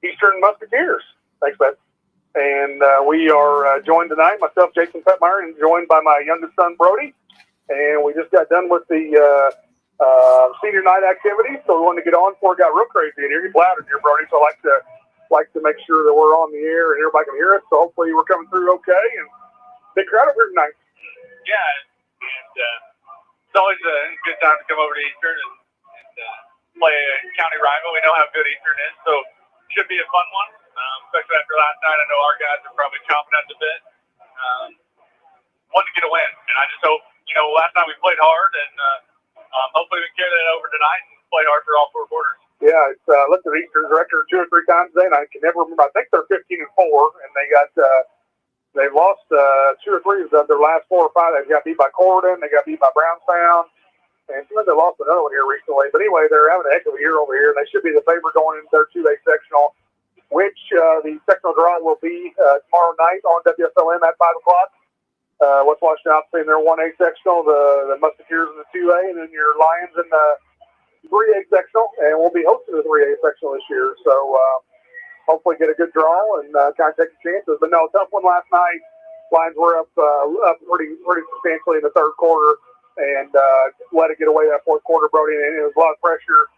Eastern Musketeers. Thanks, Beth. And we are joined tonight, myself, Jason Petmeyer, and joined by my youngest son, Brody. And we just got done with the senior night activity, so we wanted to get on before it got real crazy in here. You're loud in here, Brody, so I like to make sure that we're on the air and everybody can hear us. So hopefully we're coming through okay. And big crowd over here tonight. Yeah, and it's always a good time to come over to Eastern and play a county rival. We know how good Eastern is, so it should be a fun one, especially after last night. I know our guys are probably chomping at the bit. Wanting to get a win, and I just hope, last night we played hard, and hopefully we can carry that over tonight and play hard for all 4 quarters. Yeah, it's looked at Eastern's record 2 or 3 times today, and I can never remember. I think they're 15-4, and they've lost 2 or 3 of their last 4 or 5. They got beat by Corydon, they got beat by Brownstown, and sometimes they lost another one here recently. But anyway, they're having a heck of a year over here. They should be the favorite going into their 2A sectional, which the sectional draw will be tomorrow night on Wslm at 5 o'clock. What's watching out in their 1A sectional, the Musketeers in the 2A, and then your Lions in the 3A sectional, and we'll be hosting the 3A sectional this year. So hopefully get a good draw and kind of take the chances. But no, tough one last night. Lions were up pretty substantially in the 3rd quarter and let it get away that 4th quarter, Brody. And it was a lot of pressure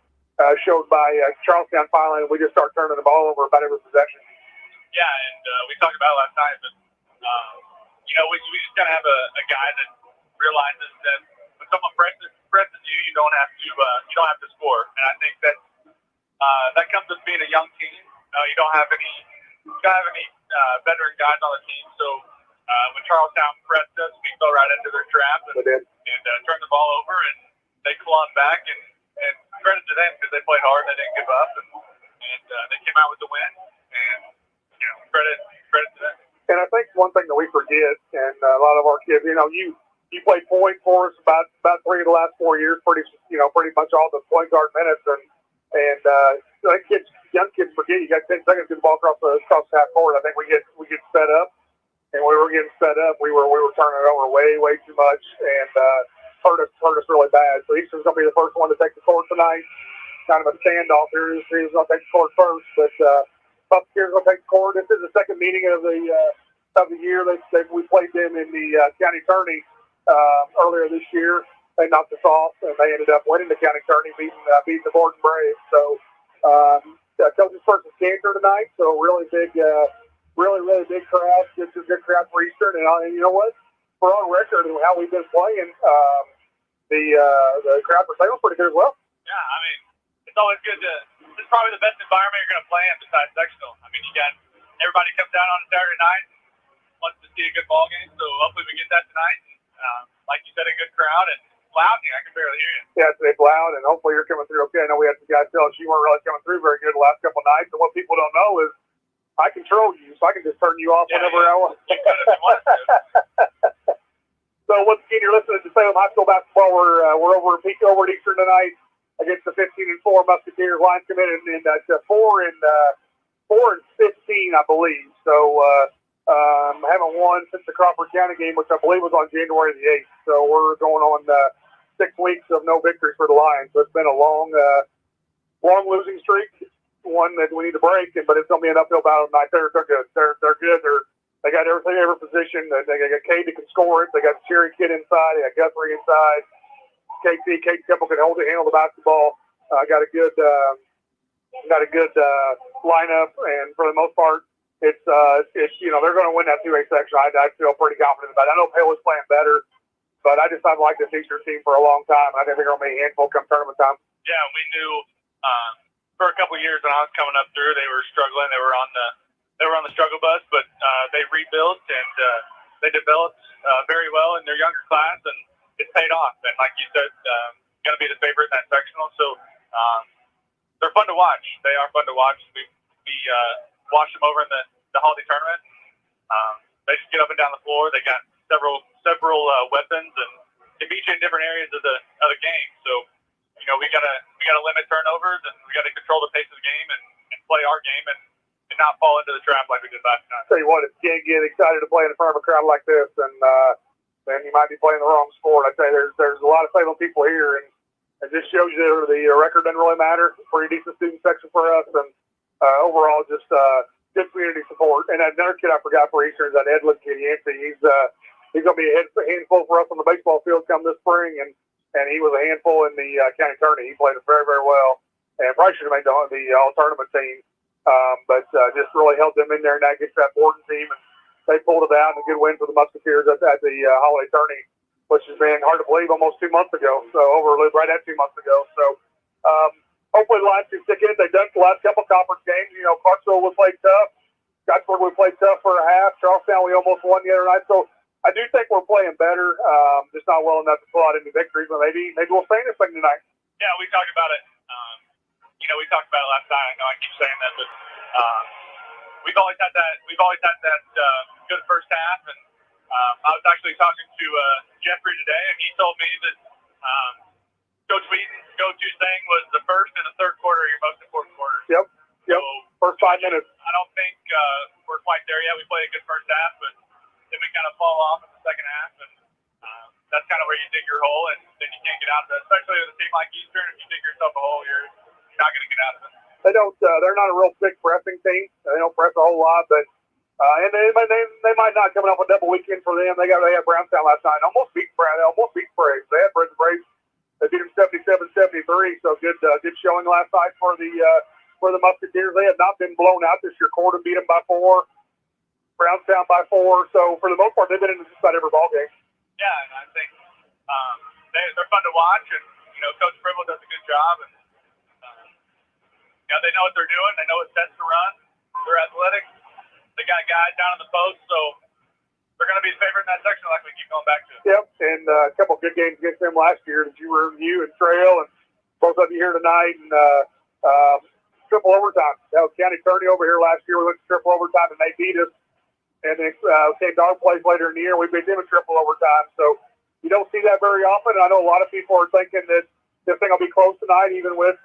showed by Charlestown finally, and we just start turning the ball over about every possession. Yeah, and we talked about it last night, but we just gotta have a guy that realizes that when someone presses you, you don't have to score. And I think that comes with being a young team. You don't have any veteran guys on the team, so when Charlestown pressed us, we fell right into their trap and turned the ball over, and they clawed back. And credit to them because they played hard, they didn't give up, and they came out with the win. And credit to them. And I think one thing that we forget, and a lot of our kids, you played point for us about 3 of the last 4 years, pretty much all the point guard minutes, and young kids forget you got 10 seconds to get the ball across the half court. I think we get set up, and when we were getting set up, we were turning it over way too much, and hurt us really bad. So Eastern's going to be the first one to take the court tonight. Kind of a standoff here. Who's going to take the court first, but Musketeers going to take the court. This is the second meeting of the year. We played them in the county tourney earlier this year. They knocked us off, and they ended up winning the county tourney, beating the Borden Braves. So coaches versus Cantor tonight. So really big crowd. It's a good crowd for Eastern, and you know what? For on record and how we've been playing, the crowd for Salem pretty good as well. Yeah, I mean, it's always good to. This is probably the best environment you're going to play in besides sectional. I mean, you got everybody comes down on a Saturday night and wants to see a good ball game. So hopefully we get that tonight. Like you said, a good crowd and loud here. I can barely hear you. Yeah, it's loud, and hopefully you're coming through okay. I know we had some guys tell us you weren't really coming through very good the last couple of nights. And what people don't know is I control you, so I can just turn you off whenever I want. You could if you wanted to. So once again, you're listening to Salem High School basketball. We're over at Eastern tonight against the 15-4 Musketeers. Lions come in at 4 and 15, I believe. So haven't won since the Crawford County game, which I believe was on January the 8th. So we're going on 6 weeks of no victories for the Lions. So it's been a long losing streak, one that we need to break. But it's going to be an uphill battle tonight. They're good. They're good. They got everything, every position. They got Cade that can score it. They got the Cherry Kid inside. They got Guthrie inside. Kate Temple can handle the basketball. Got a good lineup, and for the most part, it's they're going to win that 2A section. I feel pretty confident about it. I know Pale is playing better, but I've liked this Eastern team for a long time. I think they're going to be a handful come tournament time. Yeah, we knew for a couple of years when I was coming up through, they were struggling. They were on the struggle bus, but they rebuilt and they developed very well in their younger class, and it's paid off. And like you said, going to be the favorite in that sectional. So they're fun to watch. They are fun to watch. We watched them over in the holiday tournament. They just get up and down the floor. They got several weapons and can beat you in different areas of the game. So we gotta limit turnovers, and we gotta control the pace of the game and play our game and not fall into the trap like we did last time. Tell you what, if you can't get excited to play in front of a crowd like this, then you might be playing the wrong sport. I tell you, there's a lot of Salem people here, and it just shows you the record doesn't really matter. Pretty decent student section for us, and overall, just good community support. And another kid I forgot for Easter is that Edlin kid, Yancey. He's going to be a handful for us on the baseball field come this spring, and he was a handful in the county tourney. He played it very, very well, and probably should have made the all-tournament team, but just really held them in there, and that gets that Borden team, and they pulled it out, and a good win for the Musketeers at the holiday tourney, which has been hard to believe almost 2 months ago, so right at 2 months ago. So hopefully the lines can stick in. They've done the last couple conference games. You know, Clarksville we played tough. Scottsburg we played tough for a half. Charlestown we almost won the other night. So I do think we're playing better, just not well enough to pull out any victories, but maybe we'll stay in this thing tonight. Yeah, we talked about it. We talked about it last night. I know I keep saying that, but we've always had that good first half, and I was actually talking to Jeffrey today, and he told me that Coach Wheaton's go-to thing was the first and the third quarter are your most important quarters. Yep. So, first 5 minutes. I don't think we're quite there yet. We played a good first half, but then we kind of fall off in the second half, and that's kind of where you dig your hole, and then you can't get out of it. Especially with a team like Eastern, if you dig yourself a hole, you're not going to get out of it. They don't. They're not a real big pressing team. They don't press a whole lot, but and they might not coming off a double weekend for them. They had Brownstown last night. Almost beat Braves. They had Braves. They beat them 77-73. So good showing last night for the Musketeers. They have not been blown out this year. Corden beat them by 4. Brownstown by 4. So for the most part, they've been in just about every ball game. Yeah, and I think they're fun to watch, and Coach Fribble does a good job, and they know what they're doing. They know what sets to run. They're athletic. They got guys down in the post, so they're going to be a favorite in that section, like we keep going back to. Yep, and a couple of good games against them last year that you and Trail, and both of you here tonight, and triple overtime. That was county tourney over here last year. We went to triple overtime, and they beat us. And then came to our place later in the year. We beat them in triple overtime. So you don't see that very often. And I know a lot of people are thinking that this thing will be close tonight, even with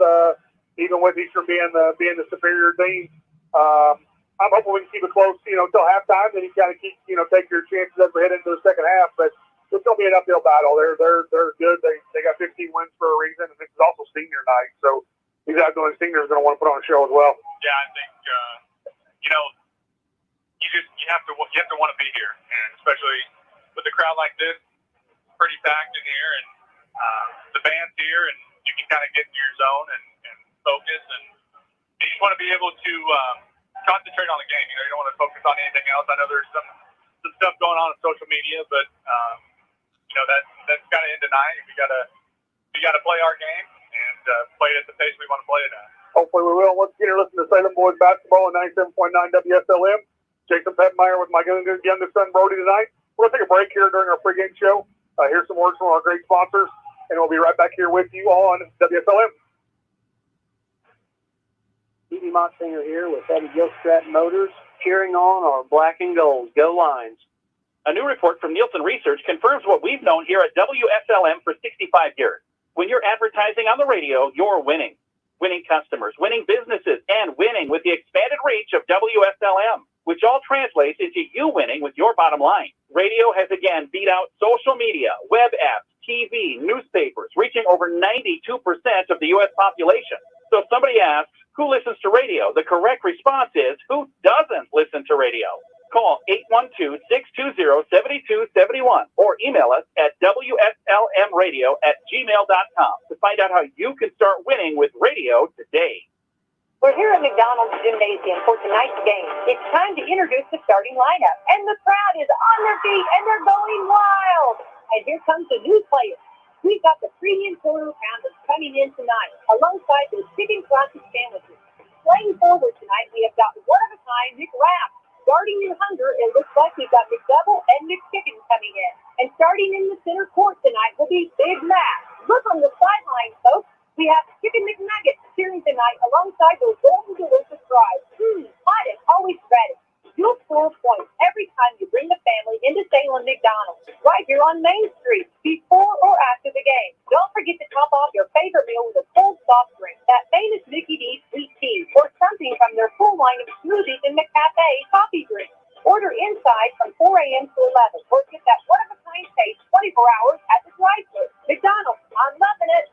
Eastern being the superior team. I'm hoping we can keep it close, until halftime. Then you kind of keep, take your chances as we head into the second half. But it's going to be an uphill battle. They're good. They got 15 wins for a reason, and this is also senior night. So these outgoing seniors are going to want to put on a show as well. Yeah, I think you have to want to be here, and especially with a crowd like this, pretty packed in here, and the band's here, and you can kind of get in your zone and focus, and you just want to be able to concentrate on the game. You don't want to focus on anything else. I know there's some stuff going on social media, but that's got to end tonight. We got to play our game and play it at the pace we want to play it at. Hopefully we will. Once again, you're listening to Salem Boys Basketball on 97.9 WSLM. Jason Petmeyer with my youngest son, Brody, tonight. We're going to take a break here during our pregame show. Here's some words from our great sponsors, and we'll be right back here with you on WSLM. Stevie Motsinger here with Eddie Gilstrat Motors, cheering on our black and gold. Go Lions. A new report from Nielsen Research confirms what we've known here at WSLM for 65 years. When you're advertising on the radio, you're winning. Winning customers, winning businesses, and winning with the expanded reach of WSLM, which all translates into you winning with your bottom line. Radio has again beat out social media, web apps, TV, newspapers, reaching over 92% of the U.S. population. So if somebody asks, who listens to radio? The correct response is, who doesn't listen to radio? Call 812-620-7271 or email us at wslmradio@gmail.com to find out how you can start winning with radio today. We're here at McDonald's Gymnasium for tonight's game. It's time to introduce the starting lineup, and the crowd is on their feet and they're going wild. And here comes the new players. We've got the premium quarter pounders coming in tonight, alongside those chicken sausage sandwiches. Playing forward tonight, we have got one-of-a-kind McWrap. Starting in hunger, it looks like we've got McDouble and McChicken coming in. And starting in the center court tonight will be Big Mac. Look on the sideline, folks. We have Chicken McNuggets cheering tonight alongside those golden delicious fries. Hot and always ready. You'll score points every time you bring the family into Salem McDonald's, right here on Main Street, before or after the game. Don't forget to top off your favorite meal with a cold soft drink, that famous Mickey D's sweet tea, or something from their full line of smoothies and McCafe coffee drinks. Order inside from 4 a.m. to 11, or get that one-of-a-kind taste 24 hours at the drive-thru. McDonald's, I'm loving it.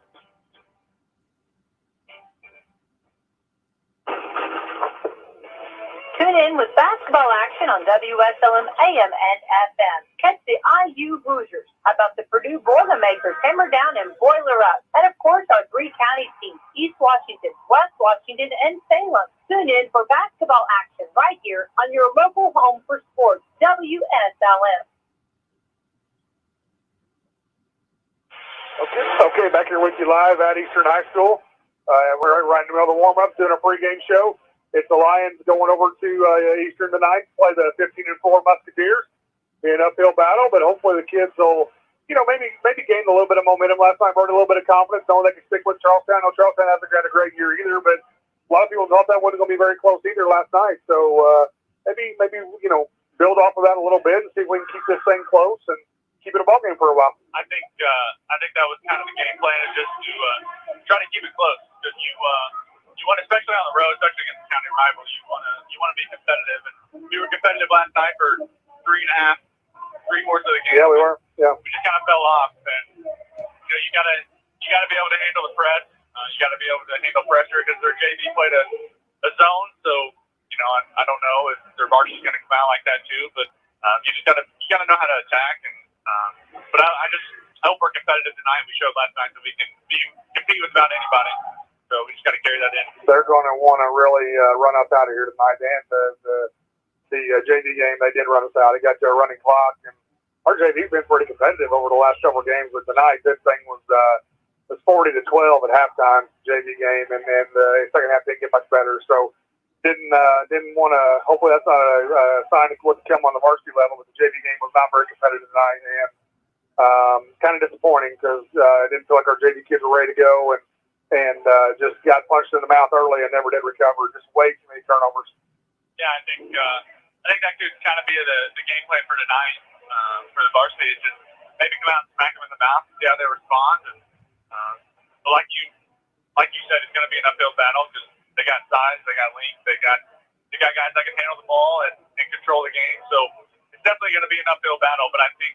Tune in with basketball action on WSLM AM and FM. Catch the IU Hoosiers. How about the Purdue Boilermakers hammer down and boiler up? And of course, our three-county teams, East Washington, West Washington, and Salem. Tune in for basketball action right here on your local home for sports, WSLM. Okay, back here with you live at Eastern High School. We're right in the middle of the warm-up doing a pregame show. It's the Lions going over to Eastern tonight to play the 15-4 Musketeers. Be an uphill battle, but hopefully the kids will, maybe gain a little bit of momentum last night, brought a little bit of confidence, knowing they can stick with Charlestown. I know Charlestown hasn't had a great year either, but a lot of people thought that wasn't going to be very close either last night. So maybe build off of that a little bit and see if we can keep this thing close and keep it a ball game for a while. I think that was kind of the game plan, is just to try to keep it close. Because you want, especially on the road, especially against the county rival, you want to be competitive. And we were competitive last night for 3/4 of the game. Yeah, we were. Yeah, we just kind of fell off, and you gotta be able to handle the press. You gotta be able to handle pressure because their JV played a zone, so I don't know if their varsity is going to come out like that too, but you gotta know how to attack. And but I just hope we're competitive tonight. We showed last night that we can compete with about anybody. So we just got to carry that in. They're going to want to really run us out of here tonight. And the JV game, they did run us out. It got to a running clock, and our JV's been pretty competitive over the last several games. But tonight, this thing was 40-12 at halftime, JV game, and then the second half didn't get much better. So didn't want to. Hopefully, that's not a sign of what's come on the varsity level. But the JV game was not very competitive tonight, and kind of disappointing because I didn't feel like our JV kids were ready to go, and just got punched in the mouth early and never did recover. Just way too many turnovers. Yeah, I think that could kind of be the game plan for tonight for the varsity. Is just maybe come out and smack them in the mouth and see how they respond. And but like you said, it's going to be an uphill battle because they got size, they got length, they got guys that can handle the ball and control the game. So it's definitely going to be an uphill battle. But I think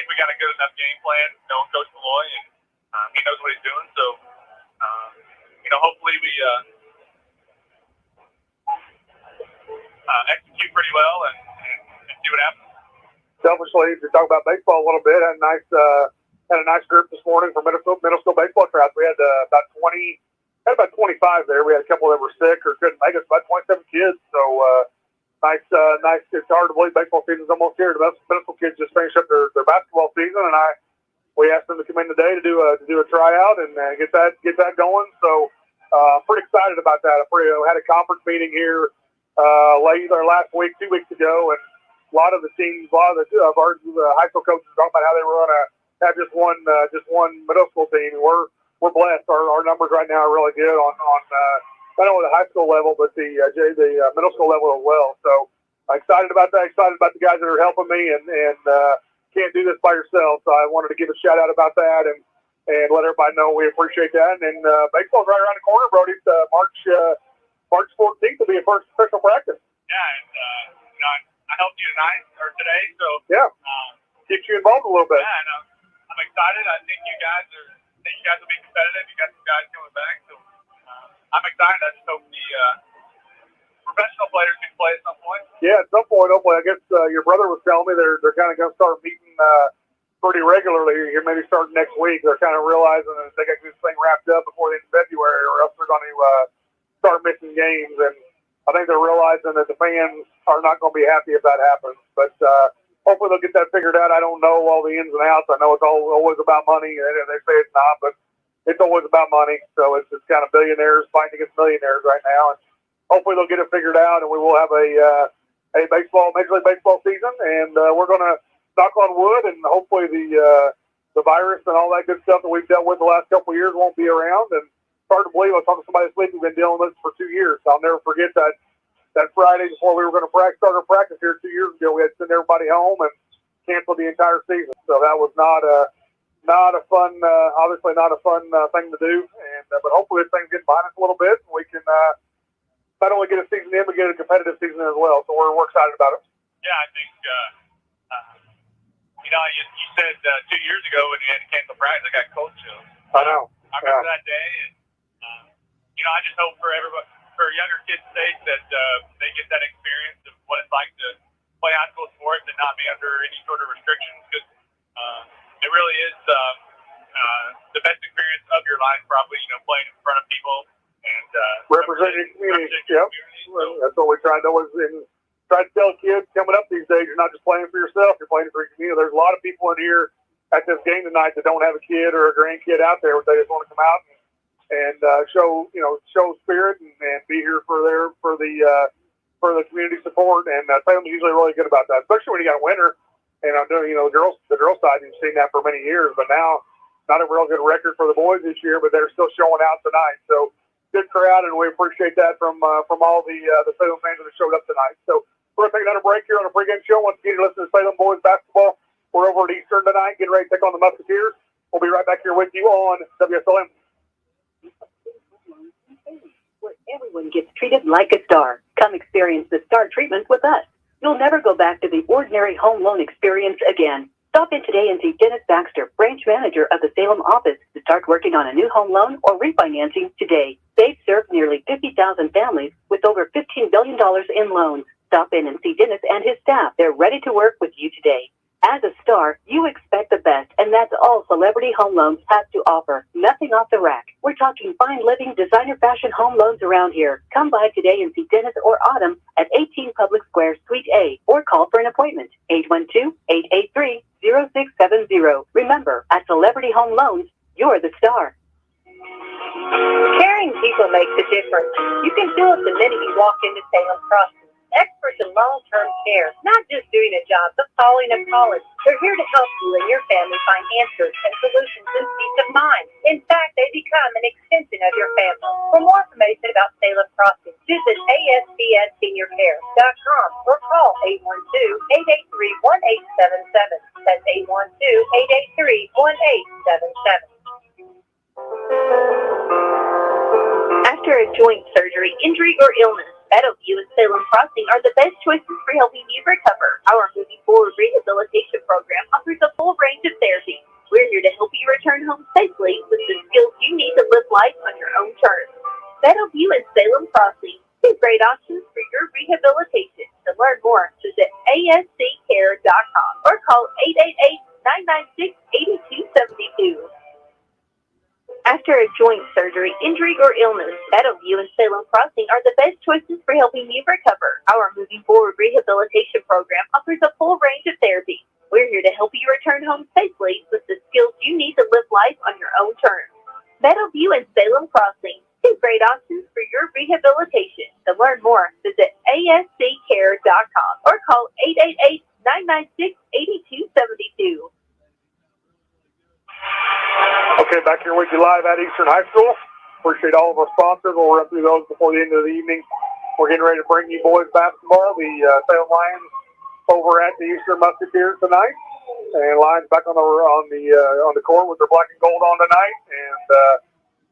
we got a good enough game plan, knowing Coach Malloy, and he knows what he's doing. So hopefully we execute pretty well and see what happens. Selfishly, to talk about baseball a little bit, had a nice group this morning for middle school baseball crowds. We had about 25 there. We had a couple that were sick or couldn't make it. About 27 kids. So nice. It's hard to believe baseball season's almost here. The middle school kids just finished up their basketball season, and we asked them to come in today to do a tryout and get that going. So pretty excited about that. I had a conference meeting here last week, 2 weeks ago, and a lot of the teams, our high school coaches talking about how they were going to have just one middle school team. And we're blessed. Our numbers right now are really good on not only the high school level but the middle school level as well. So excited about that. Excited about the guys that are helping me and can't do this by yourself. So I wanted to give a shout out about that and let everybody know we appreciate that. And baseball's right around the corner, Brody. March 14th will be a first official practice. Yeah, and I helped you tonight or today, so yeah, get you involved a little bit. Yeah, and I'm excited. I think you guys will be competitive. You got some guys coming back, so I'm excited. I just hope the professional players can play at some point. Yeah, at some point, hopefully. I guess your brother was telling me they're kind of going to start meeting pretty regularly here, maybe starting next week. They're kind of realizing that they got to get this thing wrapped up before the end of February, or else they're going to start missing games. And I think they're realizing that the fans are not going to be happy if that happens. But hopefully they'll get that figured out. I don't know all the ins and outs. I know it's always about money, and they say it's not, but it's always about money. So it's kind of billionaires fighting against millionaires right now. And hopefully they'll get it figured out, and we will have a Major League Baseball season. And we're going to knock on wood, and hopefully the virus and all that good stuff that we've dealt with the last couple of years won't be around. And it's hard to believe. I was talking to somebody this week who's been dealing with this for 2 years. So I'll never forget that Friday before we were going to start our practice here 2 years ago. We had to send everybody home and cancel the entire season. So that was not a fun, obviously not a fun thing to do. And but hopefully this thing's getting behind us a little bit, and we can not only get a season in, but get a competitive season as well. So we're excited about it. Yeah, I think you said 2 years ago when you had to cancel practice, I got cold chills. I know. I remember that day, and I just hope for everybody. for younger kids' sake that they get that experience of what it's like to play high school sports and not be under any sort of restrictions, because it really is the best experience of your life, probably, playing in front of people and representing your community. Yep. So, that's what we try to always try to tell kids coming up these days. You're not just playing for yourself, you're playing for your community. There's a lot of people in here at this game tonight that don't have a kid or a grandkid out there, but they just want to come out and show spirit and be here for the community support. And Salem's usually really good about that, especially when you got winter. And I'm doing, the girls side, you've seen that for many years, but now not a real good record for the boys this year, but they're still showing out tonight. So good crowd, and we appreciate that from all the Salem fans that showed up tonight. So we're going to take another break here on the pregame show. Once again, you're listening to Salem boys basketball. We're over at Eastern tonight, getting ready to take on the Musketeers. We'll be right back here with you on WSLM. Where everyone gets treated like a star. Come experience the star treatment with us. You'll never go back to the ordinary home loan experience again. Stop in today and see Dennis Baxter, branch manager of the Salem office, to start working on a new home loan or refinancing today. They've served nearly 50,000 families with over $15 billion in loans. Stop in and see Dennis and his staff. They're ready to work with you today. As a star, you expect the best, and that's all Celebrity Home Loans has to offer. Nothing off the rack. We're talking fine living, designer fashion home loans around here. Come by today and see Dennis or Autumn at 18 Public Square, Suite A, or call for an appointment. 812-883-0670. Remember, at Celebrity Home Loans, you're the star. Caring people makes a difference. You can feel it the minute you walk into Salem Crossing. Experts in long-term care, not just doing a job, but calling a college. They're here to help you and your family find answers and solutions and peace of mind. In fact, they become an extension of your family. For more information about Salem Crossing, visit ASPNSeniorCare.com or call 812-883-1877. That's 812-883-1877. After a joint surgery, injury, or illness, Meadowview and Salem Crossing are the best choices for helping you recover. Our Moving Forward Rehabilitation Program offers a full range of therapy. We're here to help you return home safely with the skills you need to live life on your own terms. Meadowview and Salem Crossing, two great options for your rehabilitation. To learn more, visit ASCCare.com or call 888-996-8272. After a joint surgery, injury, or illness, Meadowview and Salem Crossing are the best choices for helping you recover. Our Moving Forward Rehabilitation Program offers a full range of therapy. We're here to help you return home safely with the skills you need to live life on your own terms. Meadowview and Salem Crossing, two great options for your rehabilitation. To learn more, visit ASCCare.com or call 888-996-8272. Okay, back here with you live at Eastern High School. Appreciate all of our sponsors. We'll run through those before the end of the evening. We're getting ready to bring you boys basketball. The Salem Lions over at the Eastern Musketeers tonight, and Lions back on the court with their black and gold on tonight. And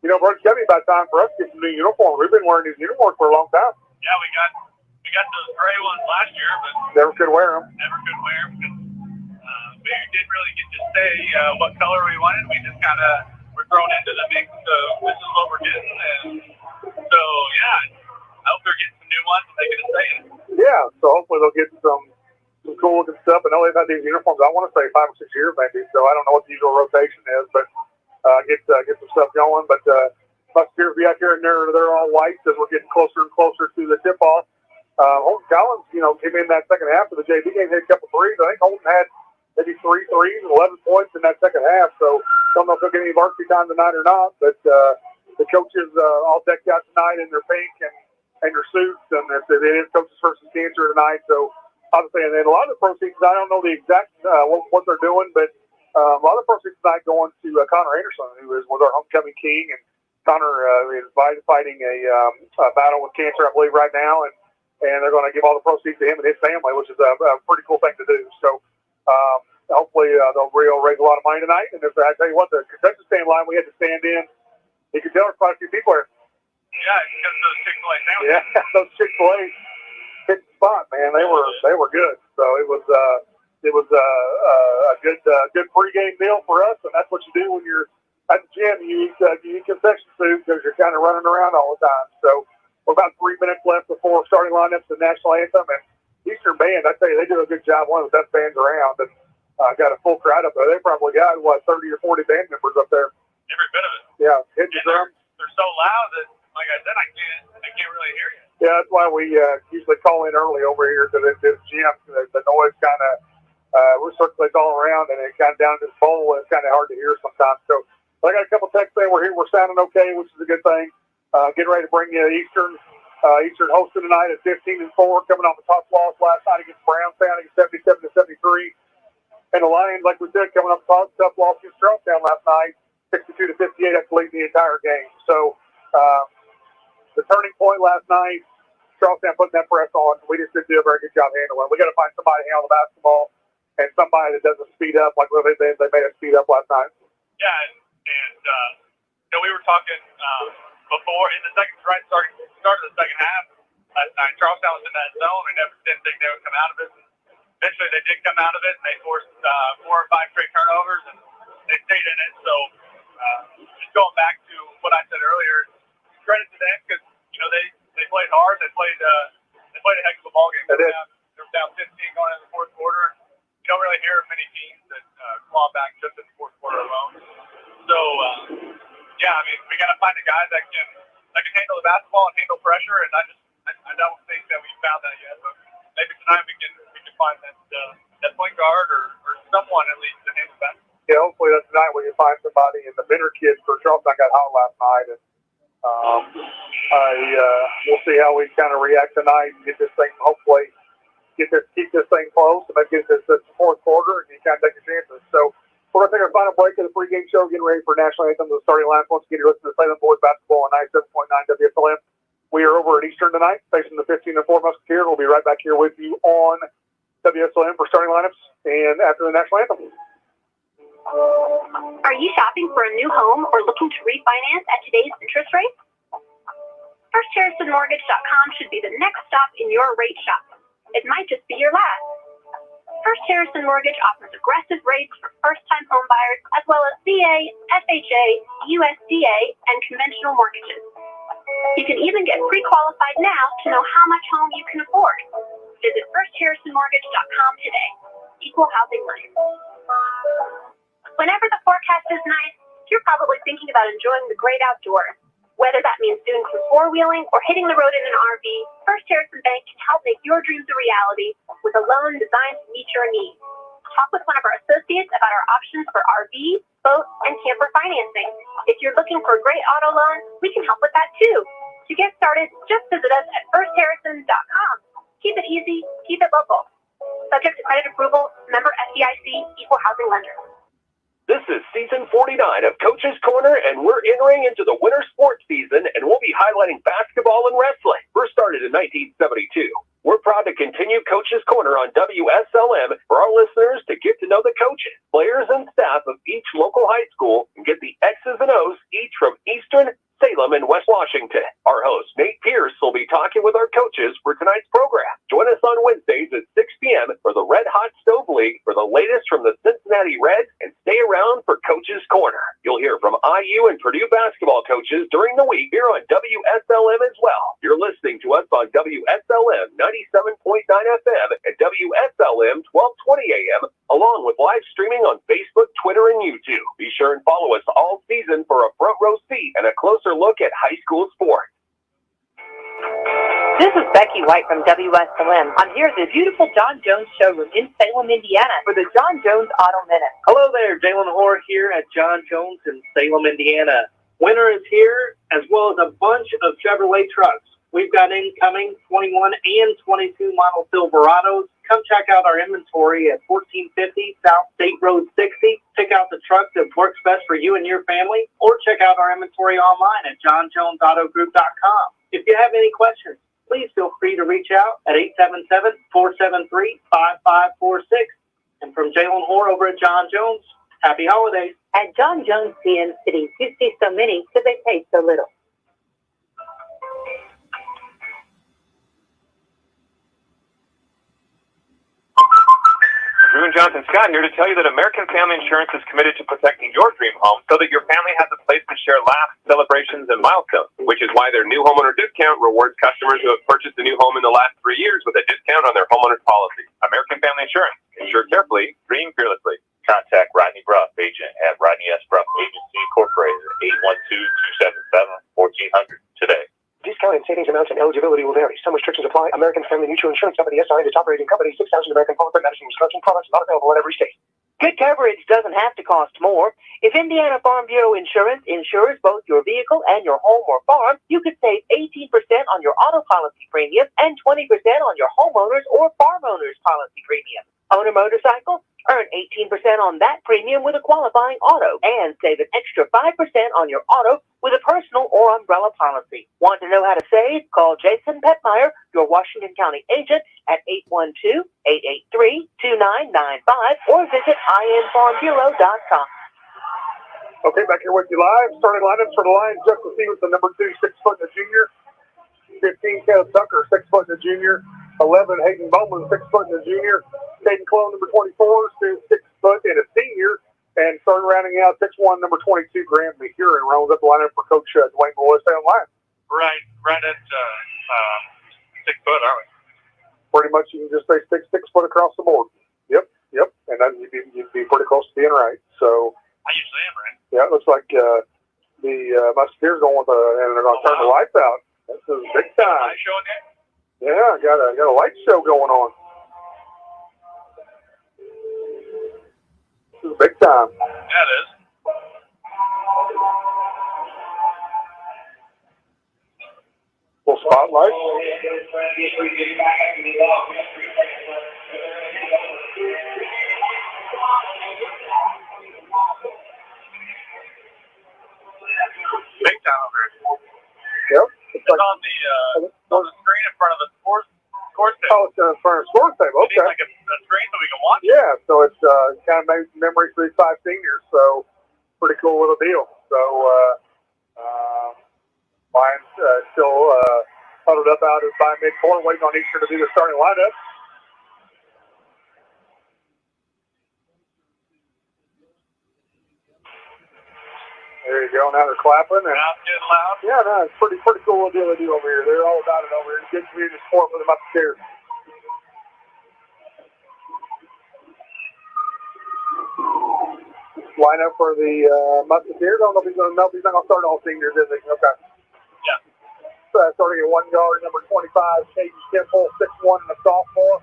Brother Chevy, about time for us to get some new uniforms. We've been wearing these uniforms for a long time. Yeah, we got those gray ones last year, but never could wear them. We didn't really get to say what color we wanted. We just kind of were thrown into the mix, so this is what we're getting. And so, yeah, I hope they're getting some new ones and they get a say in it. Yeah, so hopefully they'll get some cool looking stuff. I know they've had these uniforms, I want to say 5 or 6 years maybe, so I don't know what the usual rotation is, but get some stuff going. But Musketeers be out here, and they're all white as we're getting closer and closer to the tip-off. Holton Collins, came in that second half of the JV game, hit a couple threes. I think Holton had maybe 3 threes and 11 points in that second half. So don't know if they'll get any varsity time tonight or not. But the coaches all decked out tonight in their pink and their suits, and it is Coaches versus Cancer tonight. So obviously, and then a lot of the proceeds, I don't know the exact what they're doing, but a lot of the proceeds tonight going to Connor Anderson, who was our homecoming king. And Connor is fighting a battle with cancer, I believe, right now, and they're going to give all the proceeds to him and his family, which is a pretty cool thing to do. So. Hopefully they'll raise a lot of money tonight. And I tell you what, the concession stand line we had to stand in, you could tell there's quite a few people there. Yeah, because those Chick-fil-A sandwiches. Yeah, those Chick-fil-A hit the spot, man. They were good. So it was a good pregame meal for us, and that's what you do when you're at the gym. You eat concession food because you're kind of running around all the time. So we're about 3 minutes left before starting lineups and national anthem. And Eastern Band, I tell you, they do a good job. One of the best bands around, and got a full crowd up there. They probably got 30 or 40 band members up there. Every bit of it. Yeah, hitting the drums. They're so loud that, like I said, I can't really hear you. Yeah, that's why we usually call in early over here to this gym. The noise kind of recirculates all around, and it kind of down to this bowl. It's kind of hard to hear sometimes. So I got a couple texts saying we're here. We're sounding okay, which is a good thing. Getting ready to bring you Eastern. Eastern hosted tonight at 15-4, coming off the top loss last night against Brownstown, 77-73. And the Lions, like we said, coming up tough loss against Charlestown last night, 62-58, after leading the entire game. So the turning point last night, Charlestown putting that press on. We just didn't do a very good job handling it. We got to find somebody to handle the basketball and somebody that doesn't speed up like they made us speed up last night. Yeah, and we were talking before in the start of the second half last night. Charlestown was in that zone and never didn't think they would come out of it. Eventually, they did come out of it, and they forced 4 or 5 straight turnovers, and they stayed in it. So, just going back to what I said earlier, credit to them because they played hard. They played a heck of a ball game. They were down 15 going into the fourth quarter. You don't really hear of many teams that claw back just in the fourth quarter alone. So, yeah, I mean, we got to find a guy that can handle the basketball and handle pressure, and I don't think that we found that yet, but maybe tonight we can find that point guard or someone at least to handle that. Yeah, hopefully that's tonight we can find somebody. And the Benner kid for Charlestown got hot last night, and we'll see how we kind of react tonight and get this thing. Hopefully, keep this thing close and maybe get this the fourth quarter and you kind of take your chances. So we're going to take our final break of the pregame show, getting ready for national anthem. The starting line once again, you're listening to Salem boys basketball on 97.9 WSLM. We are over at Eastern tonight, facing the 15-4 Musketeers. We'll be right back here with you on WSLM for starting lineups and after the national anthem. Are you shopping for a new home or looking to refinance at today's interest rates? FirstHarrisonMortgage.com should be the next stop in your rate shop. It might just be your last. First Harrison Mortgage offers aggressive rates for first-time home buyers as well as VA, FHA, USDA, and conventional mortgages. You can even get pre-qualified now to know how much home you can afford. Visit FirstHarrisonMortgage.com today. Equal housing lender. Whenever the forecast is nice, you're probably thinking about enjoying the great outdoors. Whether that means doing some four-wheeling or hitting the road in an RV, First Harrison Bank can help make your dreams a reality with a loan designed to meet your needs. Talk with one of our associates about our options for RV, boat, and camper financing. If you're looking for a great auto loan, we can help with that too. To get started, just visit us at firstharrison.com. Keep it easy, keep it local. Subject to credit approval, member FDIC, equal housing lender. This is season 49 of Coach's Corner, and we're entering into the winter sports season, and we'll be highlighting basketball and wrestling. First started in 1972. We're proud to continue Coach's Corner on WSLM for our listeners to get to know the coaches, players, and staff of each local high school and get the X's and O's each from Eastern, Salem, and West Washington. Our host, Nate Pierce, will be talking with our coaches for tonight's program. Join us on Wednesdays at 6 p.m. for the Red Hot Stove League for the latest from the Cincinnati Reds, and stay around for Coach's Corner. You'll hear from IU and Purdue basketball coaches during the week here on WSLM as well. You're listening to us on WSLM 97.9 FM and WSLM 1220 AM, along with live streaming on Facebook, Twitter, and YouTube. Be sure and follow us all season for a front row seat and a closer look at high school sports. This is Becky White from WSLM. I'm here at the beautiful John Jones showroom in Salem, Indiana for the John Jones Auto Minute. Hello there, Jalen Hoare here at John Jones in Salem, Indiana. Winter is here, as well as a bunch of Chevrolet trucks. We've got incoming 21 and 22 model Silverados. Come check out our inventory at 1450 South State Road 60. Pick out the truck that works best for you and your family, or check out our inventory online at johnjonesautogroup.com. If you have any questions, please feel free to reach out at 877-473-5546. And from Jalen Hoare over at John Jones, happy holidays. At John Jones CN City, you see so many because they pay so little. If you're Johnson Scott here to tell you that American Family Insurance is committed to protecting your dream home so that your family has a place to share laughs, celebrations, and milestones, which is why their new homeowner discount rewards customers who have purchased a new home in the last 3 years with a discount on their homeowner's policy. American Family Insurance. Insure carefully, dream fearlessly. Contact Rodney Bruff, agent at Rodney S. Bruff Agency Incorporated, 812-277-1400 today. Discount and savings amounts and eligibility will vary. Some restrictions apply. American Family Mutual Insurance Company, SI, and its operating company, 6,000 American Corporate Medicine Wisconsin. Products not available in every state. Good coverage doesn't have to cost more. If Indiana Farm Bureau Insurance insures both your vehicle and your home or farm, you could save 18% on your auto policy premium and 20% on your homeowners or farm owners policy premium. Own a motorcycle? Earn 18% on that premium with a qualifying auto and save an extra 5% on your auto with a personal or umbrella policy. Want to know how to save? Call Jason Petmeyer, your Washington County agent, at 812-883-2995 or visit infarmbureau.com. Okay, back here with you live. Starting lineups for the Lions: Justin Stevenson, number 2, 6 foot and a junior. 15, Caleb Tucker, 6 foot and a junior. 11, Hayden Bowman, 6 foot and a junior. Caden Clone, number 24, 6 foot and a senior. And starting rounding out 6'1", number 22, Graham McHugh, rounds up the lineup for Coach Dwayne Boyce on line. Right at 6 foot, aren't we? Pretty much, you can just say 6 foot across the board. Yep. And then you'd be pretty close to being right. So I usually am, right? yeah, it looks like the Musketeers going with and they're going to turn the lights out. This is big time. Light show again? Yeah, got a light show going on. This is big time. Yeah, it is. Little spotlight. Big time over here. Yep. It's on the screen in front of the scores table. Oh, it's in front of the scores table. We need Okay. like a screen so we can watch it. Yeah, so it's kind of made memories for these 5 seniors. So pretty cool little deal. So Lions still huddled up out by midcourt, waiting on Easter to do the starting lineup. There you go. Now they're clapping. And Now it's getting loud. yeah, no, it's pretty cool deal they do over here. They're all about it over here. Good community support for the Musketeers. Lineup for the Musketeers. I don't know if he's going to start all seniors, is he? Okay. Yeah. So starting at 1 guard, number 25, Caden Temple, 6'1", and a sophomore.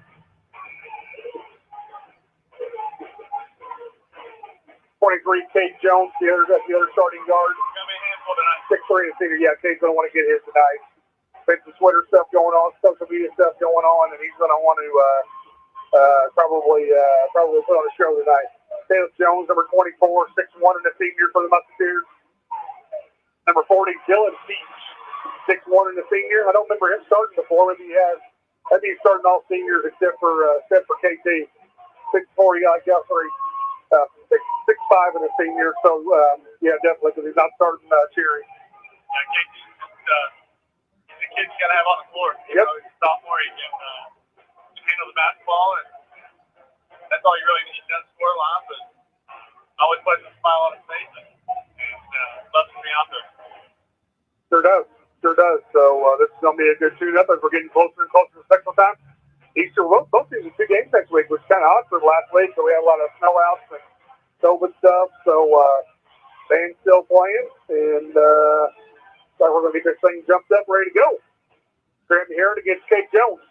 23, Kate Jones, the other starting guard. It's going to be a handful tonight. 6'3", and senior. Yeah, Kate's going to want to get his tonight. Been some Twitter stuff going on, social media stuff going on, and he's going to want to probably put on a show tonight. Caleb Jones, number 24, 6'1", and a senior for the Musketeers. Number 40, Dylan Beach, 6'1", and a senior. I don't remember him starting before. Maybe he has. I think he's starting all seniors except for KT. 6'4", you got Guthrie. 6'5", and a senior. So yeah, definitely, because he's not starting Cherry. Yeah, the kid's got to have on the floor. You Yep. know, he's a sophomore. He can handle the basketball, and that's all you really need. He doesn't score a lot, but always puts a smile on his face and loves to be out there. Sure does. So this is going to be a good tune-up as we're getting closer and closer to sectional time. Easter, both teams have 2 games next week, which is kind of odd for the last week. So we have a lot of snow outs and COVID stuff. So fans still playing, and so we're going to get this thing jumped up, ready to go. Graham here against Kate Jones.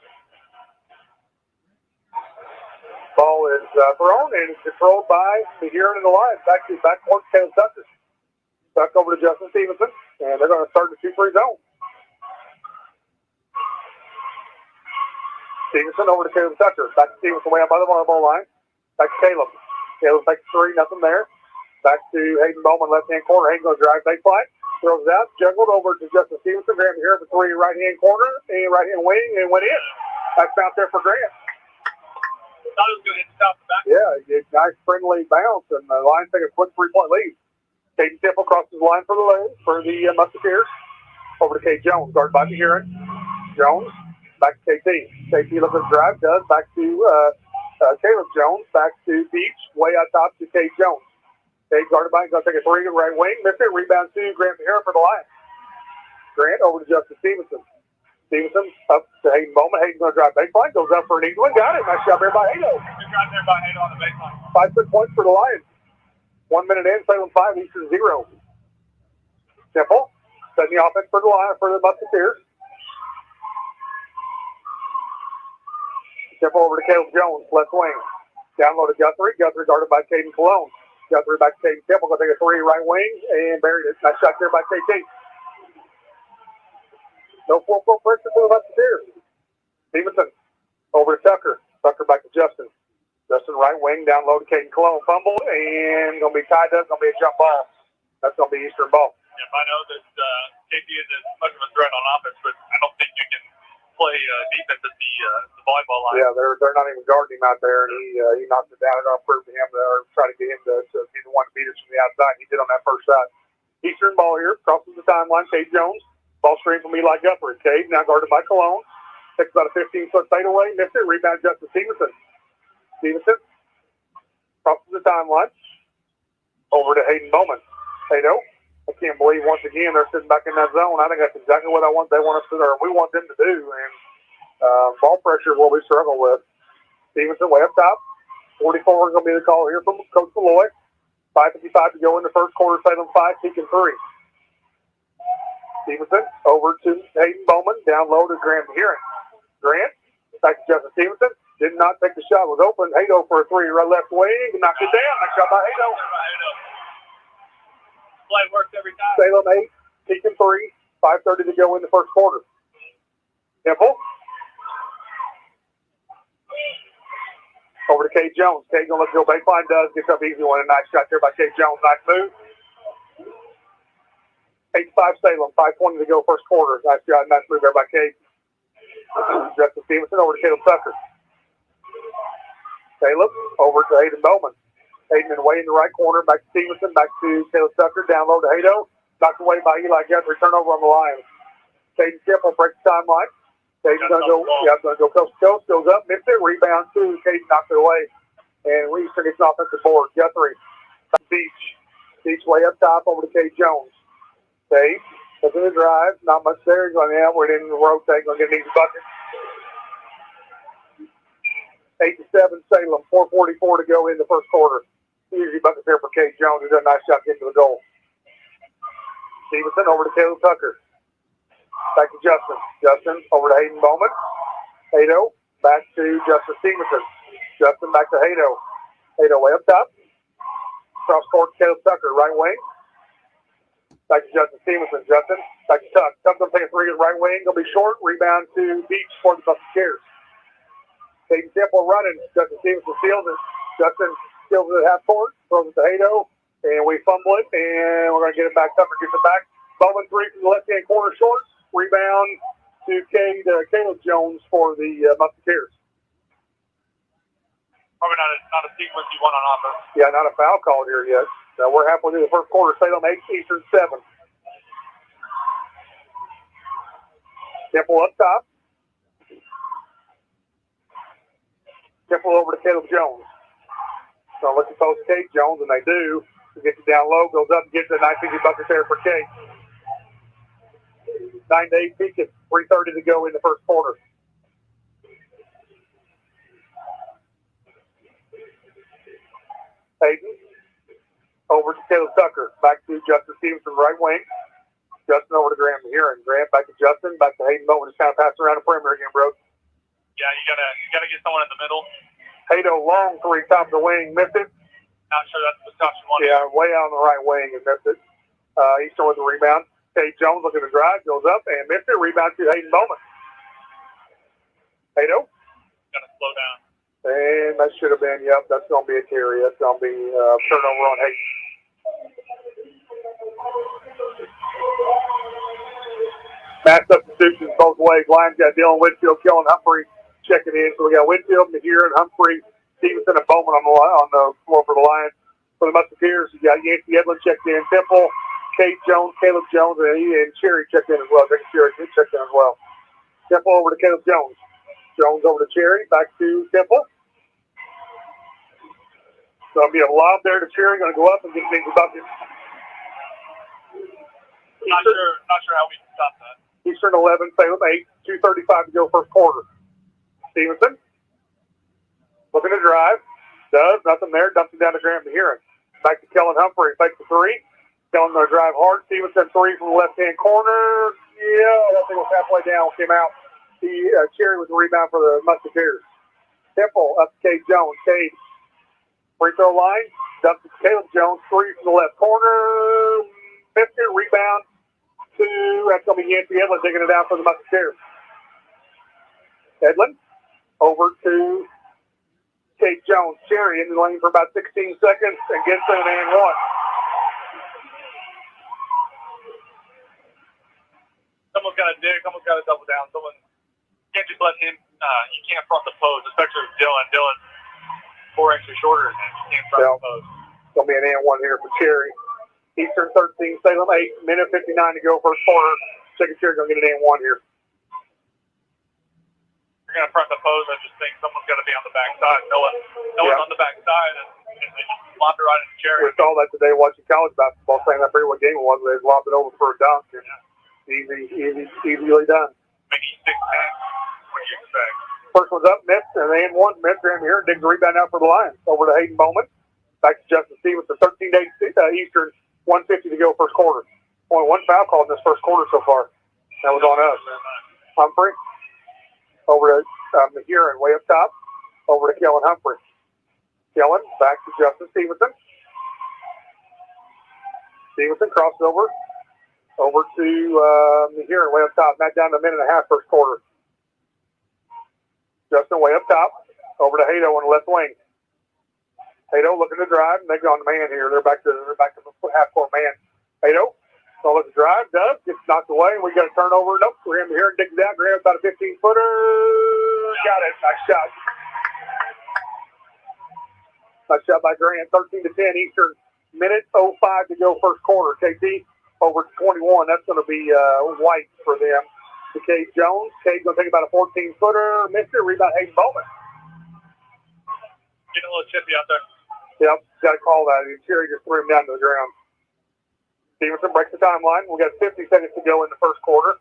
Ball is thrown and controlled by the Huron and the Lions. Back towards Caleb Tucker. Back over to Justin Stevenson, and they're going to start the 2-3 zone. Stevenson over to Caleb Tucker. Back to Stevenson way up by the volleyball line. Back to Caleb. Caleb takes 3, nothing there. Back to Hayden Bowman, left-hand corner. Hayden going to drive, take flight. Throws it out, juggled over to Justin Stevenson. Graham here for 3, right-hand corner, and right-hand wing, and went in. That's out there for Graham. Thought he was going to hit the top of the back. Yeah, nice friendly bounce, and the Lions take a quick 3-point lead. Caden Temple crosses the line for the Musketeers. Over to Kate Jones, guarded by the Huron. Jones, back to KT. KT looking to drive, does. Back to Caleb Jones back to Beach, way out top to Cade Jones. Cade guarded by, going to take a three, right wing, missed it, rebound to Grant Mahira for the Lions. Grant over to Justin Stevenson. Stevenson up to Hayden Bowman. Hayden's going to drive baseline, goes up for an easy one, got it. Nice shot there by Hato. Good drive there by Hato on the baseline. 5 quick points for the Lions. 1 minute in, Salem 5, Eastern 0. Temple setting the offense for the Lions, for the Musketeers. Temple over to Caleb Jones, left wing. Down low to Guthrie. Guthrie guarded by Caden Cologne. Guthrie back to Caden Temple. Going to take a three, right wing, and buried it. Nice shot there by KT. No full pressure for the Musketeers. Stevenson over to Tucker. Tucker back to Justin. Justin right wing, down low to Caden Cologne. Fumble, and going to be tied up. Going to be a jump ball. That's going to be Eastern ball. Yep, I know that KT isn't much of a threat on offense, but I don't think you can play defense at the volleyball line. Yeah, they're not even guarding him out there, and he knocked it down. It all proved to him or try to get him to be the one to beat us from the outside. He did on that first shot. Eastern ball here, crosses the timeline. Cade Jones. Ball screen from Eli Guthrie. Cade now guarded by Cologne. Takes about a 15-foot fadeaway. Missed it. Rebound Justin Stevenson. Stevenson crosses the timeline. Over to Hayden Bowman. Hato. I can't believe once again they're sitting back in that zone. I think that's exactly what they want us to, or we want them to do. And ball pressure is what we struggle with. Stevenson way up top. 44 is going to be the call here from Coach Malloy. 5:55 to go in the first quarter. Salem 5, Pekin 3. Stevenson over to Hayden Bowman. Down low to Grant Mahira. Grant back to Justin Stevenson. Did not take the shot. Was open. Hato for a three. Right left wing. Knocked it down. Nice shot by Hato. Play works every time. Salem 8, Pekin 3. 5:30 to go in the first quarter. Temple. Over to Cade Jones. Cade going to let go baseline. Does. Gets up easy one. A nice shot there by Cade Jones. Nice move. 8-5 Salem. 5:20 to go first quarter. Nice shot. Nice move there by Cade. Justin Stevenson over to Caleb Tucker. Caleb over to Hayden Bowman. Hayden away in the right corner. Back to Stevenson. Back to Caleb Tucker. Down low to Hato. Knocked away by Eli Guthrie. Turnover on the line. Caden Temple breaks the timeline. Caden's going to go coast to coast. Goes up. Missed it. Rebound to Caden. Knocked it away. And Eastern gets an offensive board. Guthrie. Beach. Beach way up top over to Cade Jones. Cade. Looking to drive. Not much there. He's going we're in the rotate. Going to get an easy bucket. 8-7 Salem. 4:44 to go in the first quarter. Easy bucket there for Cade Jones. He did a nice shot getting to the goal. Stevenson over to Caleb Tucker. Back to Justin. Justin over to Hayden Bowman. Hato back to Justin Stevenson. Justin back to Hato. Hato way up top. Cross court to Caleb Tucker. Right wing. Back to Justin Stevenson. Justin back to Tuck. Tuck's going to take a three at right wing. Going to be short. Rebound to Beach for the Musketeers. Caden Temple running. Justin Stevenson steals it. Justin steals it at half court. Throws it to Hato. And we fumble it. And we're going to get it back. Tucker gets it back. Bowman three from the left-hand corner short. Rebound to Caleb Jones for the Musketeers. Probably not a sequence you want on offense. Yeah, not a foul call here yet. We're halfway through the first quarter. Salem 8, Eastern 7. Temple up top. Temple over to Caleb Jones. So let's post Cade Jones, and they do. He gets it down low, goes up and gets a nice easy bucket there for Cade. 9-8 Pekin. 3:30 to go in the first quarter. Hayden over to Caleb Tucker. Back to Justin Stevenson, right wing. Justin over to Grant Mahira. Grant back to Justin. Back to Hayden Bowman. Just kind of passing around the perimeter again, bro. Yeah, you gotta get someone in the middle. Hato long three, top of the wing, missed it. Not sure that's the touch you want. Yeah, way out on the right wing and missed it. Eastern with the rebound. Cade Jones looking to drive, goes up and missed it. Rebound to Hayden Bowman. Hato. Gotta slow down. And that should have been, that's going to be a carry. That's going to be turnover on Hayden. Mass substitutions both ways. Lions got Dylan Whitfield, Kellen Humphrey checking in. So we got Whitfield, Mahir, and Humphrey, Stevenson, and Bowman on the floor for the Lions. For the Musketeers, you got Yancey Edlin checked in, Temple, Cade Jones, Caleb Jones, and Cherry checked in as well. Drake Cherry checked in as well. Temple over to Caleb Jones. Jones over to Cherry, back to Temple. So it'll be a lob there to Cherry, going to go up and get things bucket. Not sure how we can stop that. Eastern 11, Salem 8, 2:35 to go first quarter. Stevenson looking to drive. Does. Nothing there. Dumps it down to Graham Heron. Back to Kellen Humphrey. Fakes the three. Kellen going to drive hard. Stevenson three from the left-hand corner. Yeah, that thing was halfway down. Came out. Cherry with the rebound for the Musketeers. Temple up to Cade Jones. Cade free throw line. Dumps it to Caleb Jones. Three from the left corner. Missed it. Rebound. Two. That's going to be Yancey Edlin digging it down for the Musketeers. Edlin over to Cade Jones. Cherry in the lane for about 16 seconds and gets in and one. Someone's got to dig. Someone's got to double down. Someone can't just let him. You can't front the post, especially with Dylan. Dylan 4 inches shorter than him. You can't front the post. It's going to be an and one here for Cherry. Eastern 13, Salem 8, minute 59 to go first quarter. Second Cherry going to get an and one here. You're going to front the post. I just think someone's got to be on the backside. No one's on the backside, and they just lobbed it right into Cherry. We saw that today watching college basketball, saying I forget what game it was. They lobbed it over for a dunk. And easily done. Maybe 6'10". What do you expect? First one's up, missed, and then one missed. Graham here digs the rebound out for the Lions. Over to Hayden Bowman. Back to Justin Stevenson. 13-8 Eastern. 1:50 to go first quarter. Only one foul called in this first quarter so far. That was on us. Humphrey. Over to Heron, way up top. Over to Kellen Humphrey. Kellen back to Justin Stevenson. Stevenson crosses over. Over to Heron, way up top. Back down to a minute and a half first quarter. Justin way up top. Over to Hato on the left wing. Hato looking to drive, and they've gone to man here. They're back to the half-court man. Hato, so let's drive. Does gets knocked away. We got a turnover. Nope. Graham here digs it out. Graham about a 15-footer. Got it. Nice shot. Nice shot by Graham. 13-10 Eastern. Minute 05 to go first quarter. KT over to 21. That's going to be White for them. To Cade Jones. Cade's going to take about a 14-footer. Missed it. Rebound Hayden Bowman. Getting a little chippy out there. Yep, got to call that. Cherry just threw him down to the ground. Stevenson breaks the timeline. We got 50 seconds to go in the first quarter.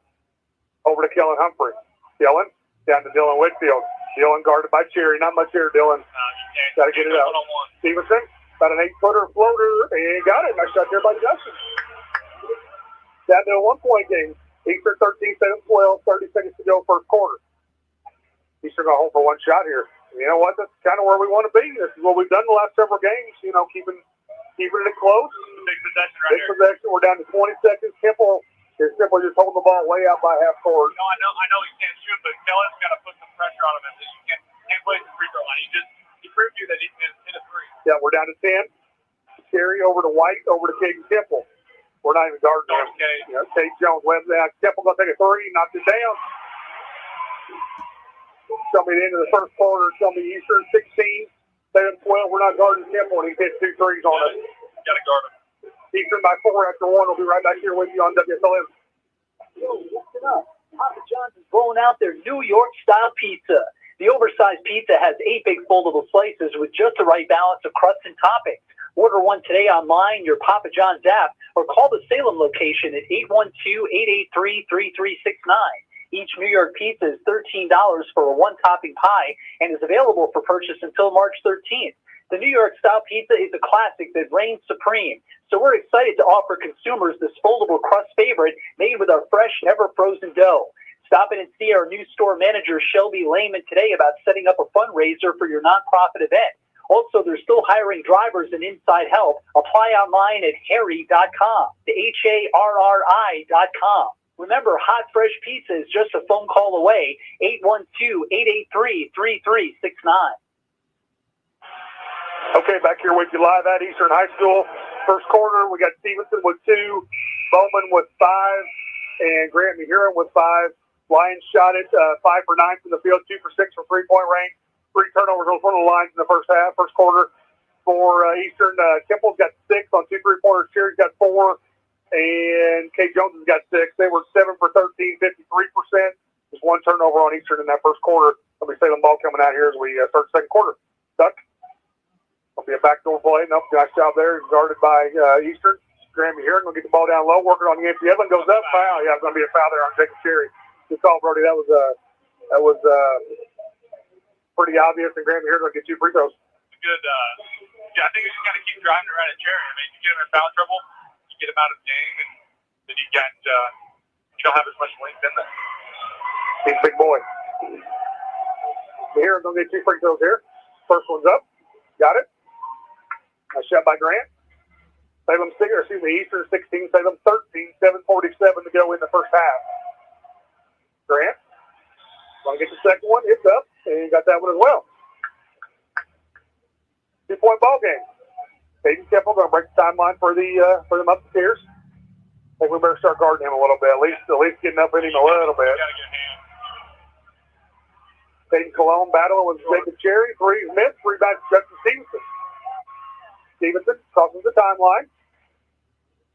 Over to Kellen Humphrey. Kellen down to Dylan Whitfield. Dylan guarded by Cherry. Not much here, Dylan. Got to get it out. Stevenson, about an 8-footer floater, and got it. Nice shot there by Justin. Down to a 1-point game. Eastern 13, 7-12, 30 seconds to go first quarter. Eastern going to hold for one shot here. You know what? That's kind of where we want to be. This is what we've done the last several games. You know, keeping it close. Big possession right here. Big possession. We're down to 20 seconds. Temple is simply just holding the ball way out by half court. No, I know he can't shoot, but Kellen's got to put some pressure on him. And he can't play the free throw line. He proved you that he can hit a three. Yeah, we're down to 10. Cherry over to White, over to Cade Temple. We're not even guarding him. Yeah, Cade Jones wins that. Temple going to take a three, knocked it down. It's going to be the end of the first quarter. It's going to be Eastern 16, 7-12. We're not guarding Temple, and he hit 2 threes on us. Got to guard him. Eastern by 4 after 1. We'll be right back here with you on WSLM. Yo, listen up. Papa John's is rolling out their New York-style pizza. The oversized pizza has 8 big foldable slices with just the right balance of crust and toppings. Order one today online, your Papa John's app, or call the Salem location at 812-883-3369. Each New York pizza is $13 for a 1-topping pie and is available for purchase until March 13th. The New York-style pizza is a classic that reigns supreme, so we're excited to offer consumers this foldable crust favorite made with our fresh, never-frozen dough. Stop in and see our new store manager, Shelby Lehman, today about setting up a fundraiser for your nonprofit event. Also, they're still hiring drivers and inside help. Apply online at harry.com, the HARRI.com. Remember, hot, fresh pizza is just a phone call away, 812-883-3369. Okay, back here with you live at Eastern High School. First quarter, we got Stevenson with 2, Bowman with 5, and Grant Heron with 5. Lions shot it 5 for 9 from the field, 2 for 6 from three-point range. 3 turnovers on one of the lines in the first half, first quarter. For Eastern, Temple's got 6 on 2 3-pointers. Cherry's got 4, and Cade Jones has got 6. They were 7 for 13, 53%. Just 1 turnover on Eastern in that first quarter. Let me say the ball coming out here as we start the second quarter. Duck? Will be a backdoor play. Nope, nice job there. Guarded by Eastern. Grammy Heron will get the ball down low, working on the empty. Edlin goes up, foul. Yeah, it's going to be a foul there on Jacob Cherry. Good call, Brody. That was pretty obvious, and Grammy Heron will get 2 free throws. Good. Yeah, I think you just got to keep driving around at Cherry. I mean, you get him in foul trouble, you get him out of the game, and then you don't have as much length in there. He's a big boy. Heron's going to get 2 free throws here. First one's up. Got it. Nice shot by Grant. Eastern 16, Salem 13, 7:47 to go in the first half. Grant, going to get the second one. It's up, and you got that one as well. 2-point ball game. Hayden Temple going to break the timeline for them upstairs. I think we better start guarding him a little bit. At least getting up in him a little bit. Hayden Cologne battling with Jacob Cherry. 3 missed. Rebound to Justin Stevenson. Stevenson crosses the timeline.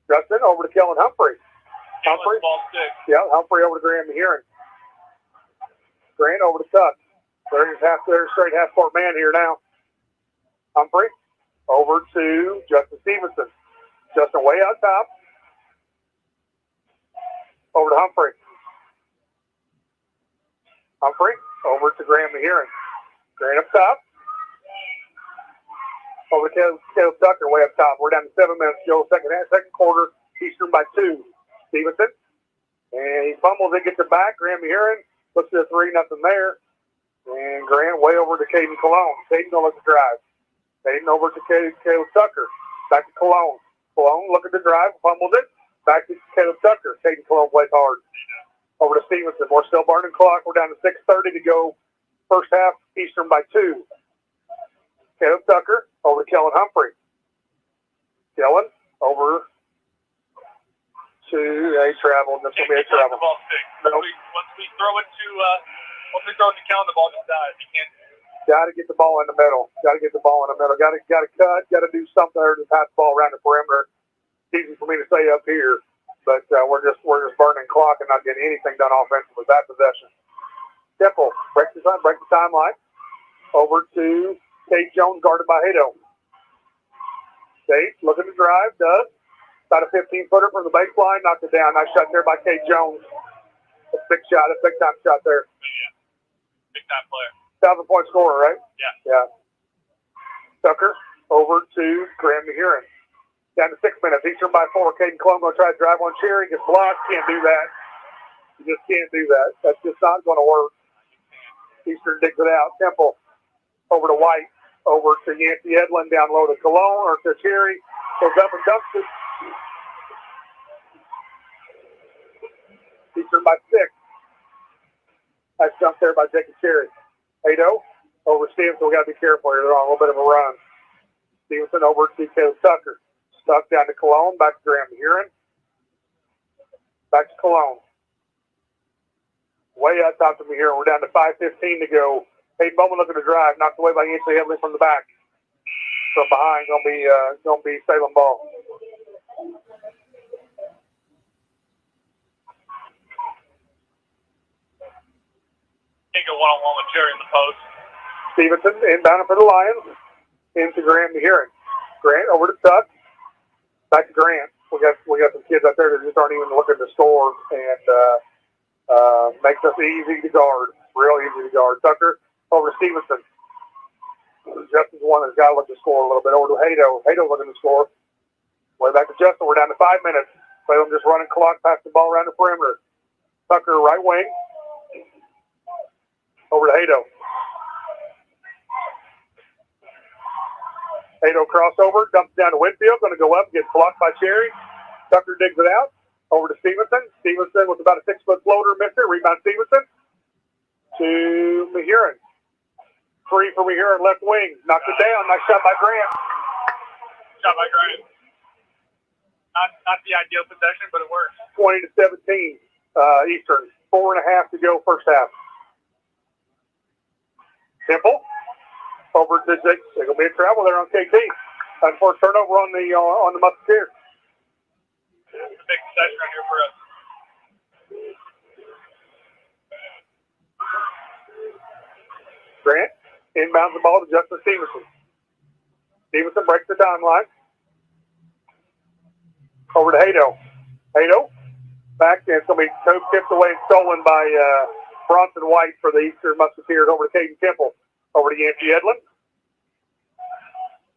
Justin over to Kellen Humphrey. Humphrey. Yeah, Humphrey over to Graham Heron. Grant over to Tuck. They're straight half-court man here now. Humphrey over to Justin Stevenson. Justin way out top. Over to Humphrey. Humphrey over to Graham Heron. Grant up top. Over to Caleb Tucker way up top. We're down to 7 minutes to go. Second quarter. Eastern by 2. Stevenson. And he fumbles it, gets it back. Graham Heron puts it a 3, nothing there. And Grant way over to Caden Cologne. Caden going to look to drive. Caden over to Caleb Tucker. Back to Cologne. Cologne looking to drive. Fumbles it. Back to Caleb Tucker. Caden Cologne plays hard. Over to Stevenson. We're still burning clock. We're down to 6:30 to go. First half. Eastern by 2. Caleb Tucker over to Kellen Humphrey. Kellen over to a travel. This will be a travel. Once we throw it to Kellen, the ball just dies. You can't. Got to get the ball in the middle. Got to get the ball in the middle. Got to cut. Got to do something there to pass the ball around the perimeter. It's easy for me to say up here, but we're just burning clock and not getting anything done offensively with that possession. Temple break the timeline. Over to Tate Jones, guarded by Hato. Tate looking to drive, does. About a 15-footer from the baseline, knocked it down. Nice shot there by Tate Jones. A big shot, a big-time shot there. Yeah, big-time player. 1,000-point scorer, right? Yeah. Tucker over to Graham Heron. Down to 6 minutes. Eastern by 4. Caden Cologne going to try to drive on Cherry. Gets blocked. Can't do that. You just can't do that. That's just not going to work. Eastern digs it out. Temple over to White. Over to Yancey Edlin. Down low to Cologne or to Cherry. Goes up and dumps it. Eastern by 6. Nice jump there by Jacob Cherry. Hato over Stevenson. We got to be careful here. They're on a little bit of a run. Stevenson over to Caleb Tucker. Tuck down to Cologne. Back to Graham Heron. Back to Cologne. Way out top of me here. We're down to 5:15 to go. Hayden Bowman looking to drive. Knocked away by Yancey Edlin from the back. From behind. Gonna be Salem ball. Can't go one-on-one with Cherry in the post. Stevenson inbound for the Lions. Into Graham Heron. Grant over to Tuck. Back to Grant. We got some kids out there that just aren't even looking to score and makes us easy to guard. Real easy to guard. Tucker over to Stevenson. Justin's one that's got to look to score a little bit. Over to Hato. Hato looking to score. Way back to Justin. We're down to 5 minutes. Salem just running clock, pass the ball around the perimeter. Tucker right wing. Over to Hato. Hato crossover, dumps down to Whitfield, going to go up, gets blocked by Cherry. Tucker digs it out. Over to Stevenson. Stevenson with about a 6-foot floater, missed it. Rebound Stevenson to Mahiran. 3 for Mahiran, left wing. Knocked it down. Nice shot by Grant. Shot by Grant. Not the ideal possession, but it works. 20 to 17, Eastern. 4.5 to go first half. Temple. Over to Jake. There's going to be a travel there on KT. And for a turnover on the Musketeers. It's a big possession right here for us. Grant inbounds the ball to Justin Stevenson. Stevenson breaks the timeline. Over to Hato. Hato back, and it's going to be tipped away and stolen by Bronson White for the Eastern Musketeers. Over to Caden Temple. Over to Yancey Edlin.